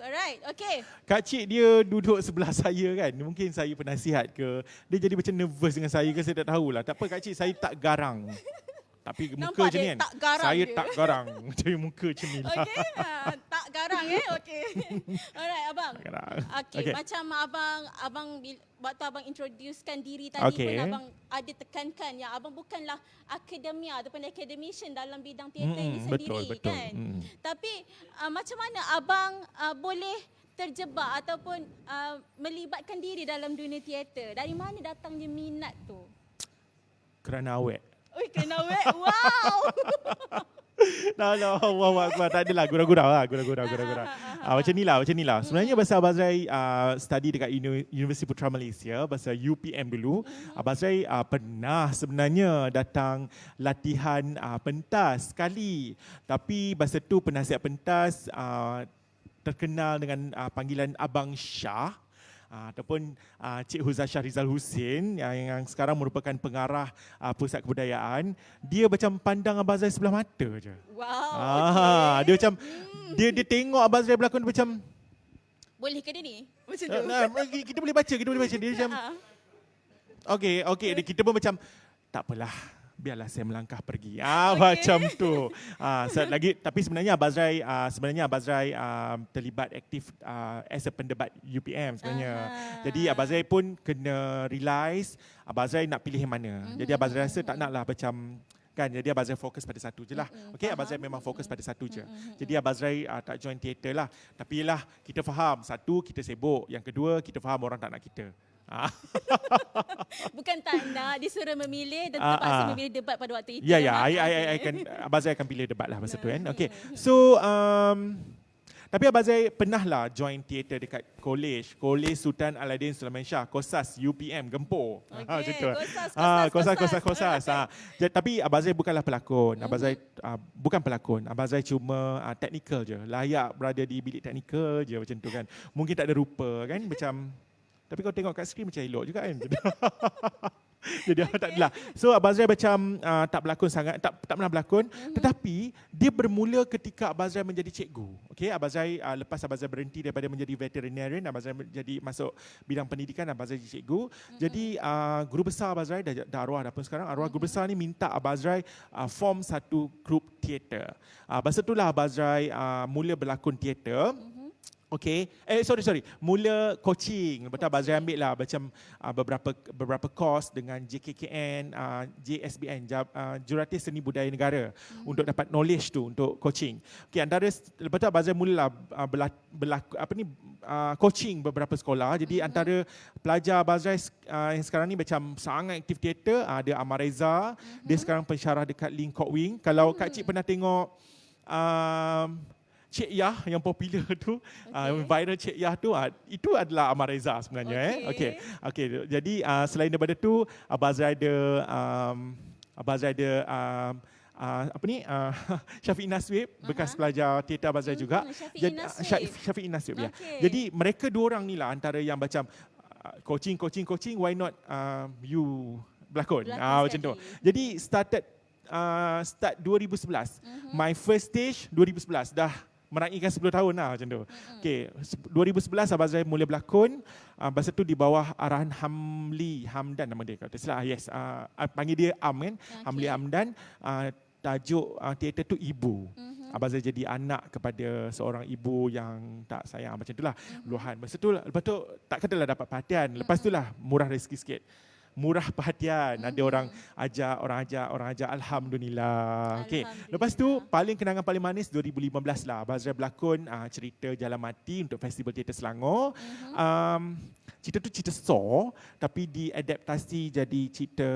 S2: Alright, okay.
S3: Kak Cik dia duduk sebelah saya kan. Mungkin saya penasihat ke. Dia jadi macam nervous dengan saya ke, saya tak tahulah. Tak apa Kak Cik, saya tak garang. Tapi muka macam ni kan, saya tak garang. Macam muka macam ni lah.
S2: Okey, tak garang okey. Alright abang. Okey, macam abang waktu abang introducekan diri tadi pun abang ada tekankan yang abang bukanlah akademia ataupun academician dalam bidang teater ini sendiri
S3: betul.
S2: kan. Tapi macam mana abang boleh terjebak ataupun melibatkan diri dalam dunia teater? Dari mana datangnya minat tu?
S3: Kerana awet.
S2: Oi, kena wek. Wow.
S3: Wow, tak adalah gurau-gurau lah. Macam ni lah. Sebenarnya Bahasa Abazrai study dekat Universiti Putra Malaysia, Bahasa UPM dulu. Abazrai pernah sebenarnya datang latihan pentas sekali. Tapi bahasa tu penasihat pentas terkenal dengan panggilan Abang Shah. Ataupun Cik Huzasyah Rizal Husin yang sekarang merupakan pengarah Pusat Kebudayaan, dia macam pandang Abazrai sebelah mata je.
S2: Wow.
S3: Dia macam dia tengok Abazrai berlakon macam
S2: boleh ke dia ni? Macam tu.
S3: Kita boleh baca. Dia macam okey, kita pun macam tak apalah. Biarlah saya melangkah pergi. Macam tu. Lagi tapi sebenarnya Abazrai terlibat aktif as a pendebat UPM sebenarnya. Jadi Abazrai pun kena realize Abazrai nak pilih yang mana. Jadi Abazrai rasa tak naklah macam kan, jadi Abazrai fokus pada satu je lah. Okey, Abazrai memang fokus pada satu je. Jadi Abazrai tak join teater lah. Tapi yelah, kita faham. Satu, kita sibuk. Yang kedua, kita faham orang tak nak kita.
S2: Bukan tak nak, disuruh memilih dan terpaksa memilih debat pada waktu itu.
S3: Abazrai akan pilih debat lah masa tu kan. Okay. So, tapi Abazrai pernah lah join teater dekat Kolej Sultan Aladdin Sulaiman Shah, Kosas UPM Gempur. Kosas. Tapi Abazrai bukanlah pelakon. Abazrai bukan pelakon. Abazrai cuma teknikal je. Layak berada di bilik teknikal je macam tu kan. Mungkin tak ada rupa kan macam. Tapi kau tengok kat skrin macam elok juga kan. Jadi tak adalah. So Abazrai macam tak berlakon sangat, tak pernah berlakon. Tetapi dia bermula ketika Abazrai menjadi cikgu. Okay, Abazrai lepas Abazrai berhenti daripada menjadi veterinarian, Abazrai jadi masuk bidang pendidikan, Abazrai jadi cikgu. Jadi guru besar Abazrai dah arwah dah pun sekarang. Arwah guru besar ni minta Abazrai form satu grup teater. Masa itulah Abazrai mula berlakon teater. Okay, sorry. Mula coaching. Betul, Abazrai ambil lah macam beberapa course dengan JKKN, JSBN, Jurulatih Seni Budaya Negara untuk dapat knowledge tu untuk coaching. Okay, antara lepas tu Abazrai mula coaching beberapa sekolah. Jadi antara pelajar Abazrai yang sekarang ni macam sangat aktif teater, ada Amar Reza, dia sekarang pensyarah dekat Ling Kok Wing. Kalau Kak Cik pernah tengok Cik Yah yang popular tu, viral Cik Yah tu, itu adalah Amar Reza sebenarnya. Okay. Jadi selain daripada tu, Abazrai ada Abazai ada Syafiq Naswib, bekas pelajar teater Abazai juga.
S2: Syafiq Naswib.
S3: Syafiq Naswib, ya.
S2: Okey.
S3: Jadi mereka dua orang ni lah antara yang macam coaching, why not you berlakon? Macam tu. Jadi start 2011. My first stage 2011, dah meraihkan 10 tahun lah macam tu. Okay, 2011 Abazai mula berlakon. Masa tu di bawah arahan Hamdan nama dia, kalau tak salah. Yes, panggil dia Am kan. Hamli Hamdan. Tajuk teater tu Ibu. Abazai jadi anak kepada seorang ibu yang tak sayang, macam itulah luahan. Lepas tu tak katalah dapat perhatian. Lepas tu lah murah rezeki sikit. Murah perhatian. Ada orang ajar. Alhamdulillah. Okay. Lepas tu paling kenangan paling manis 2015 lah. Abazai berlakon cerita Jalan Mati untuk Festival Teater Selangor. Cerita tu cerita Saw tapi diadaptasi jadi cerita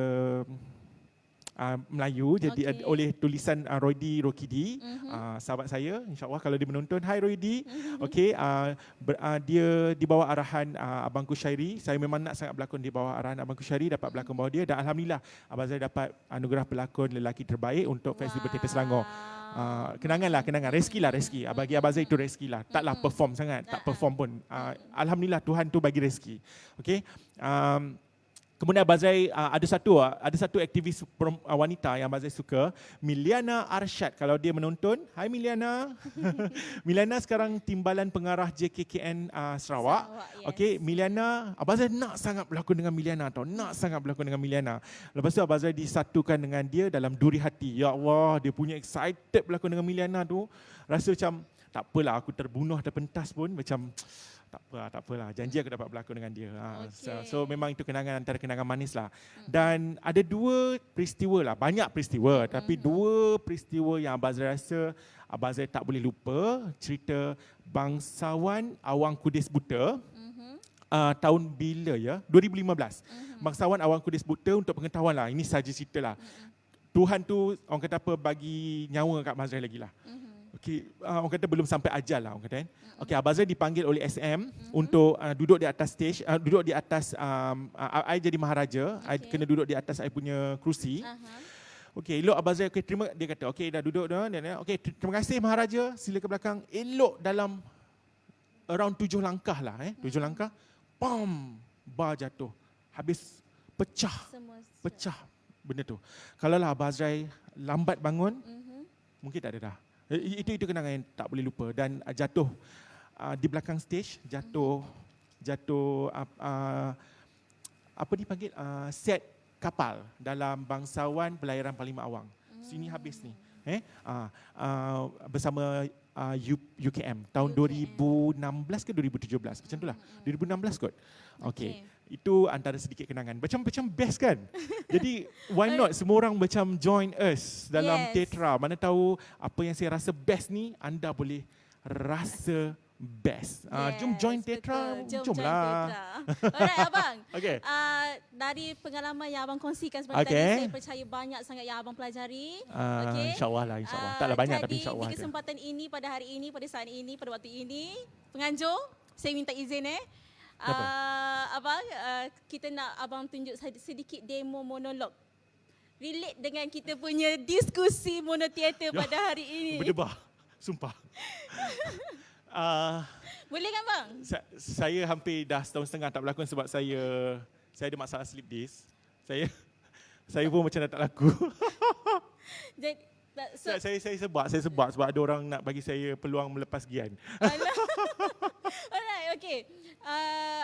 S3: Melayu, jadi oleh tulisan Roidi Rokidi, sahabat saya, insyaAllah kalau dia menonton. Hai Roidi. Okay, dia di bawah arahan Abang Kushairi. Saya memang nak sangat berlakon di bawah arahan Abang Kushairi, dapat berlakon bawah dia, dan Alhamdulillah Abazai dapat anugerah pelakon lelaki terbaik untuk Festival Teater Selangor. Kenangan, rezeki. Bagi Abazai itu rezeki lah. Taklah perform sangat, tak perform pun. Alhamdulillah Tuhan tu bagi rezeki. Okay. Kemudian Abazai ada satu aktivis wanita yang Abazai suka, Miliana Arsyad. Kalau dia menonton, hai Miliana. Miliana sekarang timbalan pengarah JKKN Sarawak.
S2: Yes.
S3: Okey, Miliana, Abazai nak sangat berlakon dengan Miliana tau. Lepas tu Abazai disatukan dengan dia dalam Duri Hati. Ya Allah, dia punya excited berlakon dengan Miliana tu. Rasa macam tak apalah, aku terbunuh dan pentas pun macam tak apalah, janji aku dapat berlakon dengan dia. So memang itu kenangan antara kenangan manis lah. Dan ada dua peristiwa lah, banyak peristiwa, tapi dua peristiwa yang Abazai rasa Abazai tak boleh lupa. Cerita Bangsawan Awang Kudis Buta. Tahun bila ya? 2015. Bangsawan Awang Kudis Buta, untuk pengetahuan lah, ini saja cerita lah. Tuhan tu orang kata apa, bagi nyawa kat Abazai lagi lah. Okay, orang kata belum sampai ajal lah orang kata kan. Okay, Abazai dipanggil oleh SM untuk duduk di atas stage, duduk di atas, I jadi maharaja, I kena duduk di atas I punya kerusi. Okay, elok Abazai, okay, terima, dia kata, okay dah duduk dah, okay, terima kasih maharaja, sila ke belakang. Elok dalam around 7 langkah lah, 7 langkah, pam, bar jatuh, habis pecah benda tu. Kalau lah Abazai lambat bangun, mungkin tak ada dah. Itu kenangan yang tak boleh lupa. Dan jatuh di belakang stage, jatuh apa dipanggil, set kapal dalam Bangsawan Pelayaran Parlimen Awang. Sini habis ni. Bersama UKM tahun 2016 ke 2017, macam itulah. 2016 kot. Okay. Itu antara sedikit kenangan. Macam best kan? Jadi why not semua orang macam join us dalam teatra. Mana tahu apa yang saya rasa best ni, anda boleh rasa best. Jom join teatra. Jomlah.
S2: Alright abang.
S3: Okay.
S2: Dari pengalaman yang abang kongsikan seperti tadi, saya percaya banyak sangat yang abang pelajari.
S3: InsyaAllah lah, insyaAllah. Taklah banyak tapi insyaAllah.
S2: Di kesempatan ini, pada hari ini, pada saat ini, pada waktu ini, penganjur, saya minta izin abang, kita nak abang tunjuk sedikit demo monolog relate dengan kita punya diskusi monoteater pada hari ini.
S3: Berdebar, sumpah.
S2: Boleh kan bang?
S3: Saya hampir dah setahun setengah tak berlakon sebab saya ada masalah sleep disc. Saya pun macam dah tak laku.
S2: Jadi,
S3: saya sebab sebab ada orang nak bagi saya peluang melepas gian.
S2: Alright, okay.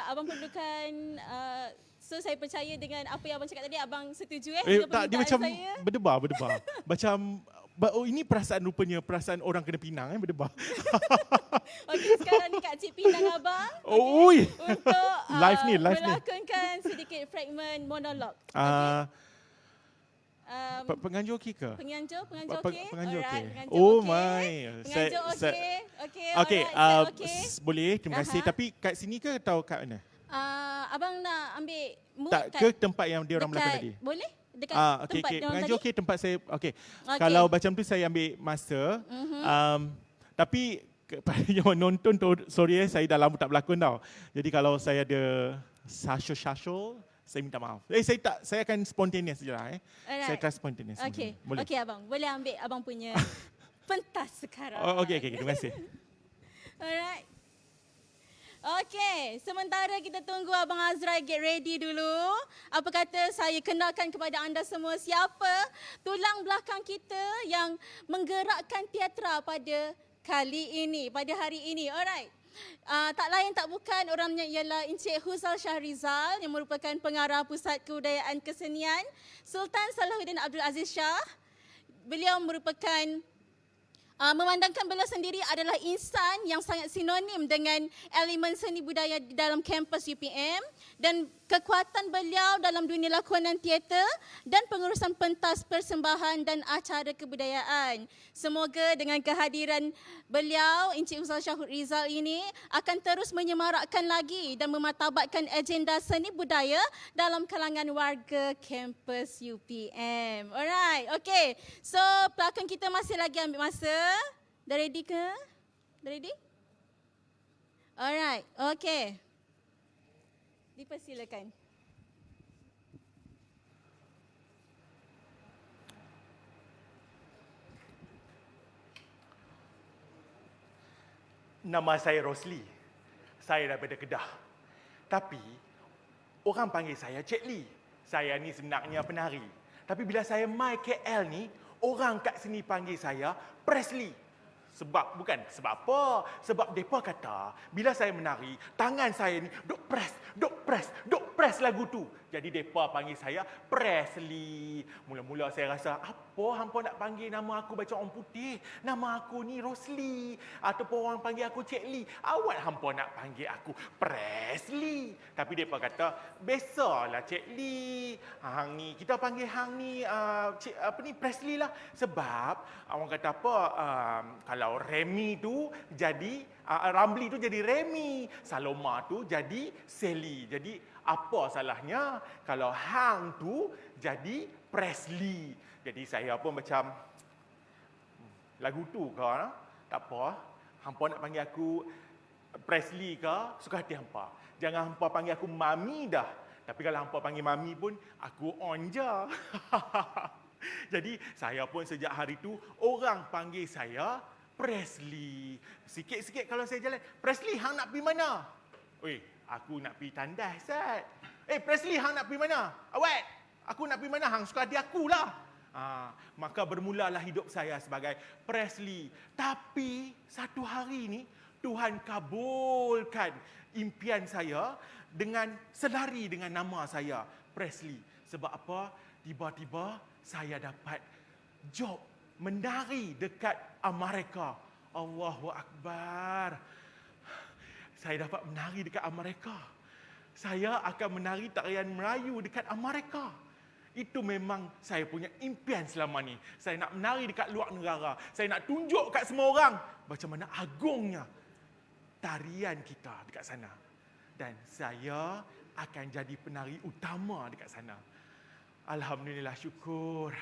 S2: Abang perlukan, so saya percaya dengan apa yang abang cakap tadi, abang setuju dengan
S3: tak, dia macam
S2: saya?
S3: berdebar. Macam, ini perasaan orang kena pinang berdebar.
S2: Okey, sekarang ni Kak Cik pinang abang.
S3: Oi.
S2: Untuk
S3: live ni.
S2: melakonkan sedikit fragmen monolog.
S3: Penganjur okey ke?
S2: Penganjur okey.
S3: Penganjur okey.
S2: Oh
S3: my.
S2: Penganjur okey.
S3: Okey,
S2: okey.
S3: boleh, terima kasih. Tapi kat sini ke atau kat mana?
S2: Abang nak ambil mood
S3: tak ke tempat yang dia orang berlakon tadi?
S2: Boleh? Dekat
S3: okey,
S2: tempat dia orang
S3: penganjur
S2: tadi?
S3: okey, tempat saya okey. Kalau macam tu saya ambil masa. Tapi yang nonton tu, sorry saya dah lama tak berlakon tau. Jadi kalau saya ada sashol Saya minta maaf. Saya akan spontaneous je lah.
S2: Alright.
S3: Saya akan spontaneous.
S2: Okey.
S3: Boleh?
S2: Okey abang, boleh ambil abang punya pentas sekarang.
S3: Oh, okey. Terima kasih.
S2: Alright. Okey, sementara kita tunggu Abang Azrai get ready dulu. Apa kata saya kenalkan kepada anda semua siapa tulang belakang kita yang menggerakkan teatra pada kali ini, pada hari ini. Alright. Tak lain tak bukan orangnya ialah Encik Huzal Shahrizal yang merupakan pengarah Pusat Kebudayaan Kesenian Sultan Salahuddin Abdul Aziz Shah. Beliau merupakan memandangkan beliau sendiri adalah insan yang sangat sinonim dengan elemen seni budaya di dalam kampus UPM dan kekuatan beliau dalam dunia lakonan teater dan pengurusan pentas persembahan dan acara kebudayaan. Semoga dengan kehadiran beliau, Encik Huzal Shahrizal ini akan terus menyemarakkan lagi dan memartabatkan agenda seni budaya dalam kalangan warga kampus UPM. Alright, okay. So pelakon kita masih lagi ambil masa. Dah ready ke? Dah ready? Alright, okay. Dipersilakan.
S4: Nama saya Rosli. Saya daripada Kedah. Tapi, orang panggil saya Cik Lee. Saya ni sebenarnya penari. Tapi bila saya mai KL ni, orang kat sini panggil saya Presley. Sebab apa? Sebab depa kata bila saya menari, tangan saya ni duk press lagu tu. Jadi depa panggil saya Presley. Mula-mula saya rasa, apa hampa nak panggil nama aku macam orang putih? Nama aku ni Rosli. Ataupun orang panggil aku Cik Lee. Awak hampa nak panggil aku Presley. Tapi depa kata, biasalah Cik Lee. Hang ni, kita panggil hang ni Presley lah. Sebab orang kata apa, kalau Remy tu jadi Ramli tu jadi Remy, Saloma tu jadi Sally. Jadi apa salahnya kalau hang tu jadi Presley? Jadi saya pun macam lagu tu ke, tak apa. Hampa nak panggil aku Presley ke, suka hati hampa. Jangan hampa panggil aku Mami dah. Tapi kalau hampa panggil Mami pun aku on je. Jadi saya pun sejak hari tu orang panggil saya Presley. Sikit-sikit kalau saya jalan, Presley, hang nak pergi mana? Oi, aku nak pergi tandas, Sat. Presley, hang nak pergi mana? Awet, aku nak pergi mana? Hang suka hati akulah. Maka bermulalah hidup saya sebagai Presley. Tapi satu hari ni Tuhan kabulkan impian saya dengan selari dengan nama saya Presley. Sebab apa? Tiba-tiba saya dapat job menari dekat Amerika. Allahu Akbar. Saya dapat menari dekat Amerika. Saya akan menari tarian Melayu dekat Amerika. Itu memang saya punya impian selama ni. Saya nak menari dekat luar negara. Saya nak tunjuk kat semua orang macam mana agungnya tarian kita dekat sana. Dan saya akan jadi penari utama dekat sana. Alhamdulillah, syukur.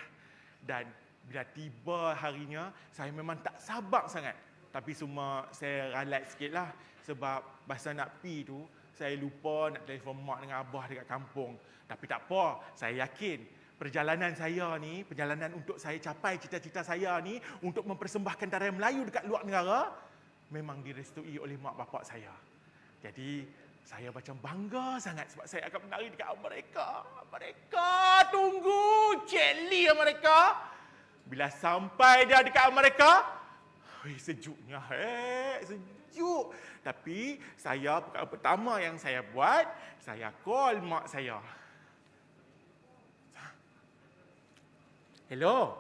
S4: Dan bila tiba harinya, saya memang tak sabar sangat. Tapi semua saya ralat sikit lah. Sebab masa nak pergi tu, saya lupa nak telefon mak dengan abah dekat kampung. Tapi tak apa, saya yakin perjalanan saya ni, perjalanan untuk saya capai cita-cita saya ni, untuk mempersembahkan tarian Melayu dekat luar negara, memang direstui oleh mak bapak saya. Jadi, saya macam bangga sangat sebab saya akan menari dekat Amerika. Amerika, tunggu! Cik Lee Amerika! Bila sampai dia dekat Amerika, sejuknya, sejuk. Tapi saya, perkara pertama yang saya buat, saya call mak saya. Hello?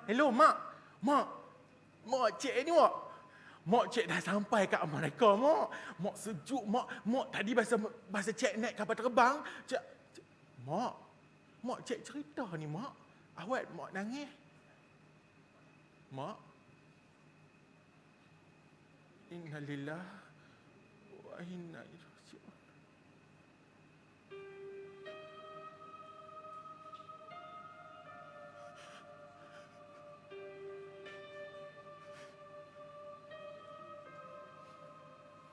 S4: Hello mak? Mak cik ni mak? Mak cik dah sampai kat Amerika mak. Mak sejuk mak. Mak tadi bahasa cik naik kapal terbang. Mak cik cerita ni mak. Awet mak nangis. Mak. Innalillah wa inna ilaihi raji'un.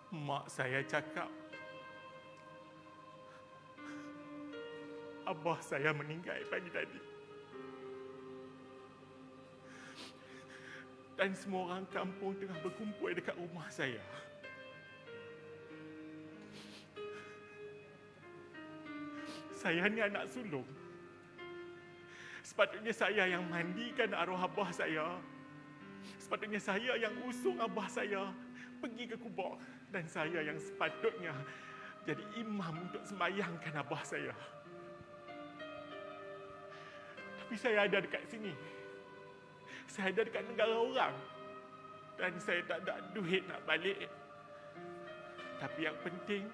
S4: Mak saya cakap, abah saya meninggal pagi tadi. Dan semua orang kampung tengah berkumpul dekat rumah saya. Saya ni anak sulung. Sepatutnya saya yang mandikan arwah abah saya. Sepatutnya saya yang usung abah saya pergi ke kubur. Dan saya yang sepatutnya jadi imam untuk sembahyangkan abah saya. Tapi saya ada dekat sini. Saya ada dekat negara orang. Dan saya tak ada duit nak balik. Tapi yang penting,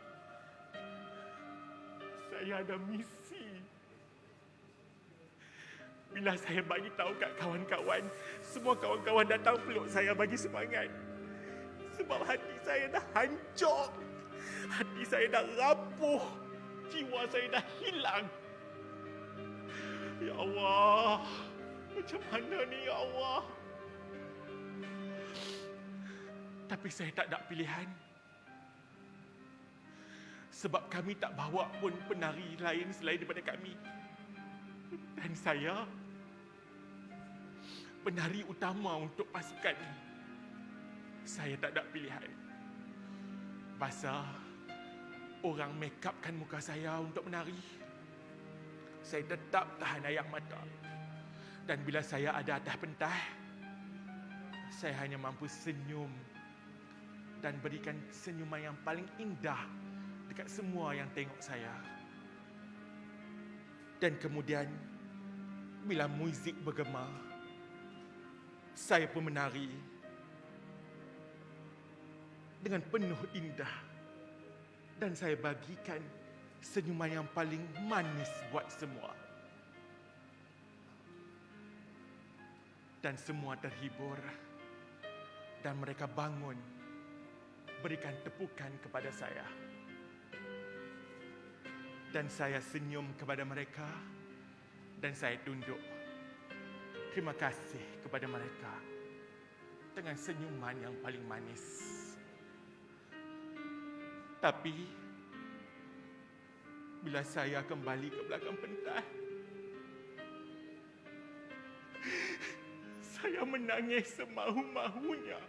S4: saya ada misi. Bila saya bagi tahu kat kawan-kawan, semua kawan-kawan datang peluk saya bagi semangat. Sebab hati saya dah hancur. Hati saya dah rapuh. Jiwa saya dah hilang. Ya Allah, macam mana ni ya Allah? Tapi saya tak ada pilihan. Sebab kami tak bawa pun penari lain selain daripada kami. Dan saya penari utama untuk pasukan. Saya tak ada pilihan. Pasal orang make upkan muka saya untuk menari. Saya tetap tahan air mata. Dan bila saya ada atas pentas, saya hanya mampu senyum dan berikan senyuman yang paling indah dekat semua yang tengok saya. Dan kemudian, bila muzik bergema, saya pun menari dengan penuh indah. Dan saya bagikan senyuman yang paling manis buat semua. Dan semua terhibur. Dan mereka bangun, berikan tepukan kepada saya. Dan saya senyum kepada mereka. Dan saya tunduk. Terima kasih kepada mereka. Dengan senyuman yang paling manis. Tapi, bila saya kembali ke belakang pentas, saya menangis semahu-mahunya.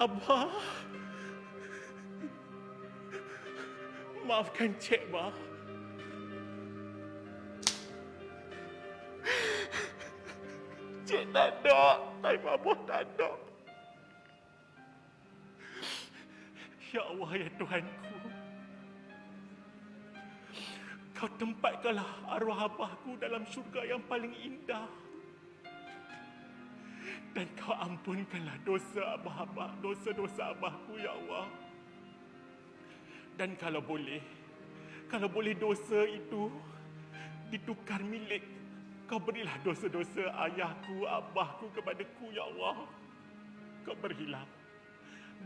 S4: Abah, maafkan Cik Bah. Cik tak ada, time Abah tak ada. Ya Allah, ya Tuhanku. Kau tempatkanlah arwah abahku dalam syurga yang paling indah. Dan kau ampunkanlah dosa abah-abah, dosa-dosa abahku, ya Allah. Dan kalau boleh dosa itu ditukar milik, kau berilah dosa-dosa ayahku, abahku kepadaku, ya Allah. Kau berilah.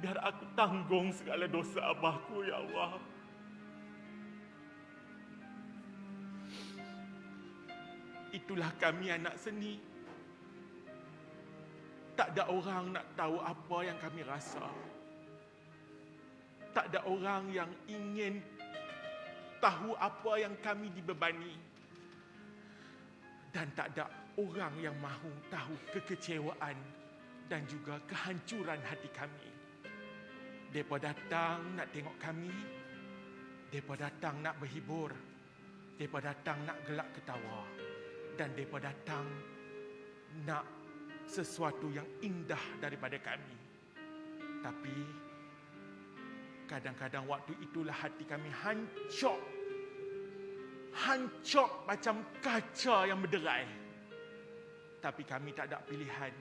S4: Biar aku tanggung segala dosa abahku, ya Allah. Itulah kami anak seni. Tak ada orang nak tahu apa yang kami rasa. Tak ada orang yang ingin tahu apa yang kami dibebani. Dan tak ada orang yang mahu tahu kekecewaan dan juga kehancuran hati kami. Mereka datang nak tengok kami. Mereka datang nak berhibur. Mereka datang nak gelak ketawa. Dan mereka datang nak sesuatu yang indah daripada kami. Tapi kadang-kadang waktu itulah hati kami hancur. Hancur macam kaca yang berderai. Tapi kami tak ada pilihan.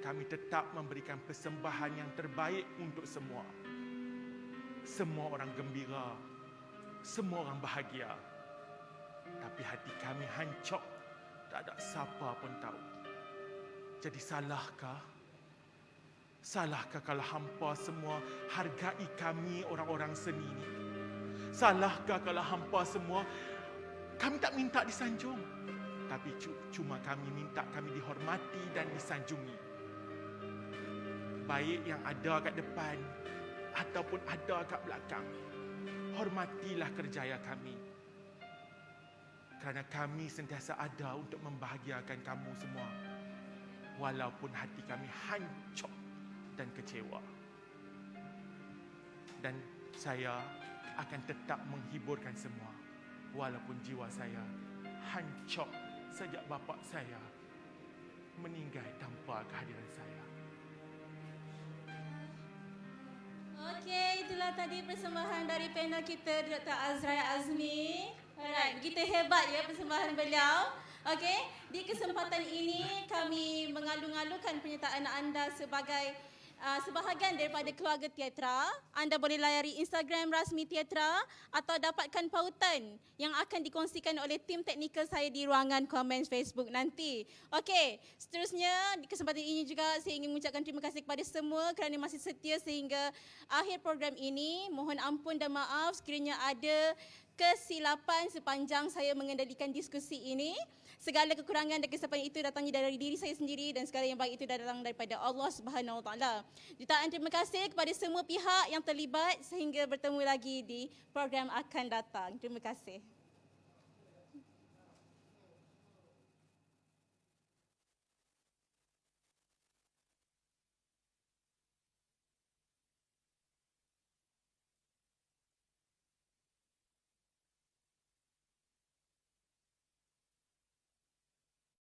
S4: Kami tetap memberikan persembahan yang terbaik untuk semua. Semua orang gembira. Semua orang bahagia. Tapi hati kami hancur. Tak ada siapa pun tahu. Jadi salahkah? Salahkah kalau hampa semua hargai kami orang-orang seni ini? Salahkah kalau hampa semua kami tak minta disanjung? Tapi cuma kami minta kami dihormati dan disanjungi.
S3: baik yang ada kat depan ataupun ada kat belakang, hormatilah kerjaya kami. Kerana kami sentiasa ada untuk membahagiakan kamu semua, walaupun hati kami hancur dan kecewa. Dan saya akan tetap menghiburkan semua, walaupun jiwa saya hancur sejak bapa saya meninggal tanpa kehadiran saya.
S2: Okey, itulah tadi persembahan dari panel kita, Dr. Azrai Azmi. Alright, begitu hebat ya persembahan beliau. Okey, di kesempatan ini kami mengalu-alukan penyertaan anda sebagai sebahagian daripada keluarga Teatra. Anda boleh layari Instagram rasmi Teatra atau dapatkan pautan yang akan dikongsikan oleh tim teknikal saya di ruangan komen Facebook nanti. Okey, seterusnya di kesempatan ini juga saya ingin mengucapkan terima kasih kepada semua kerana masih setia sehingga akhir program ini. Mohon ampun dan maaf sekiranya ada kesilapan sepanjang saya mengendalikan diskusi ini. Segala kekurangan dan kesilapan itu datangnya dari diri saya sendiri dan segala yang baik itu datang daripada Allah Subhanahu Wa Taala. Jutaan terima kasih kepada semua pihak yang terlibat sehingga bertemu lagi di program akan datang. Terima kasih.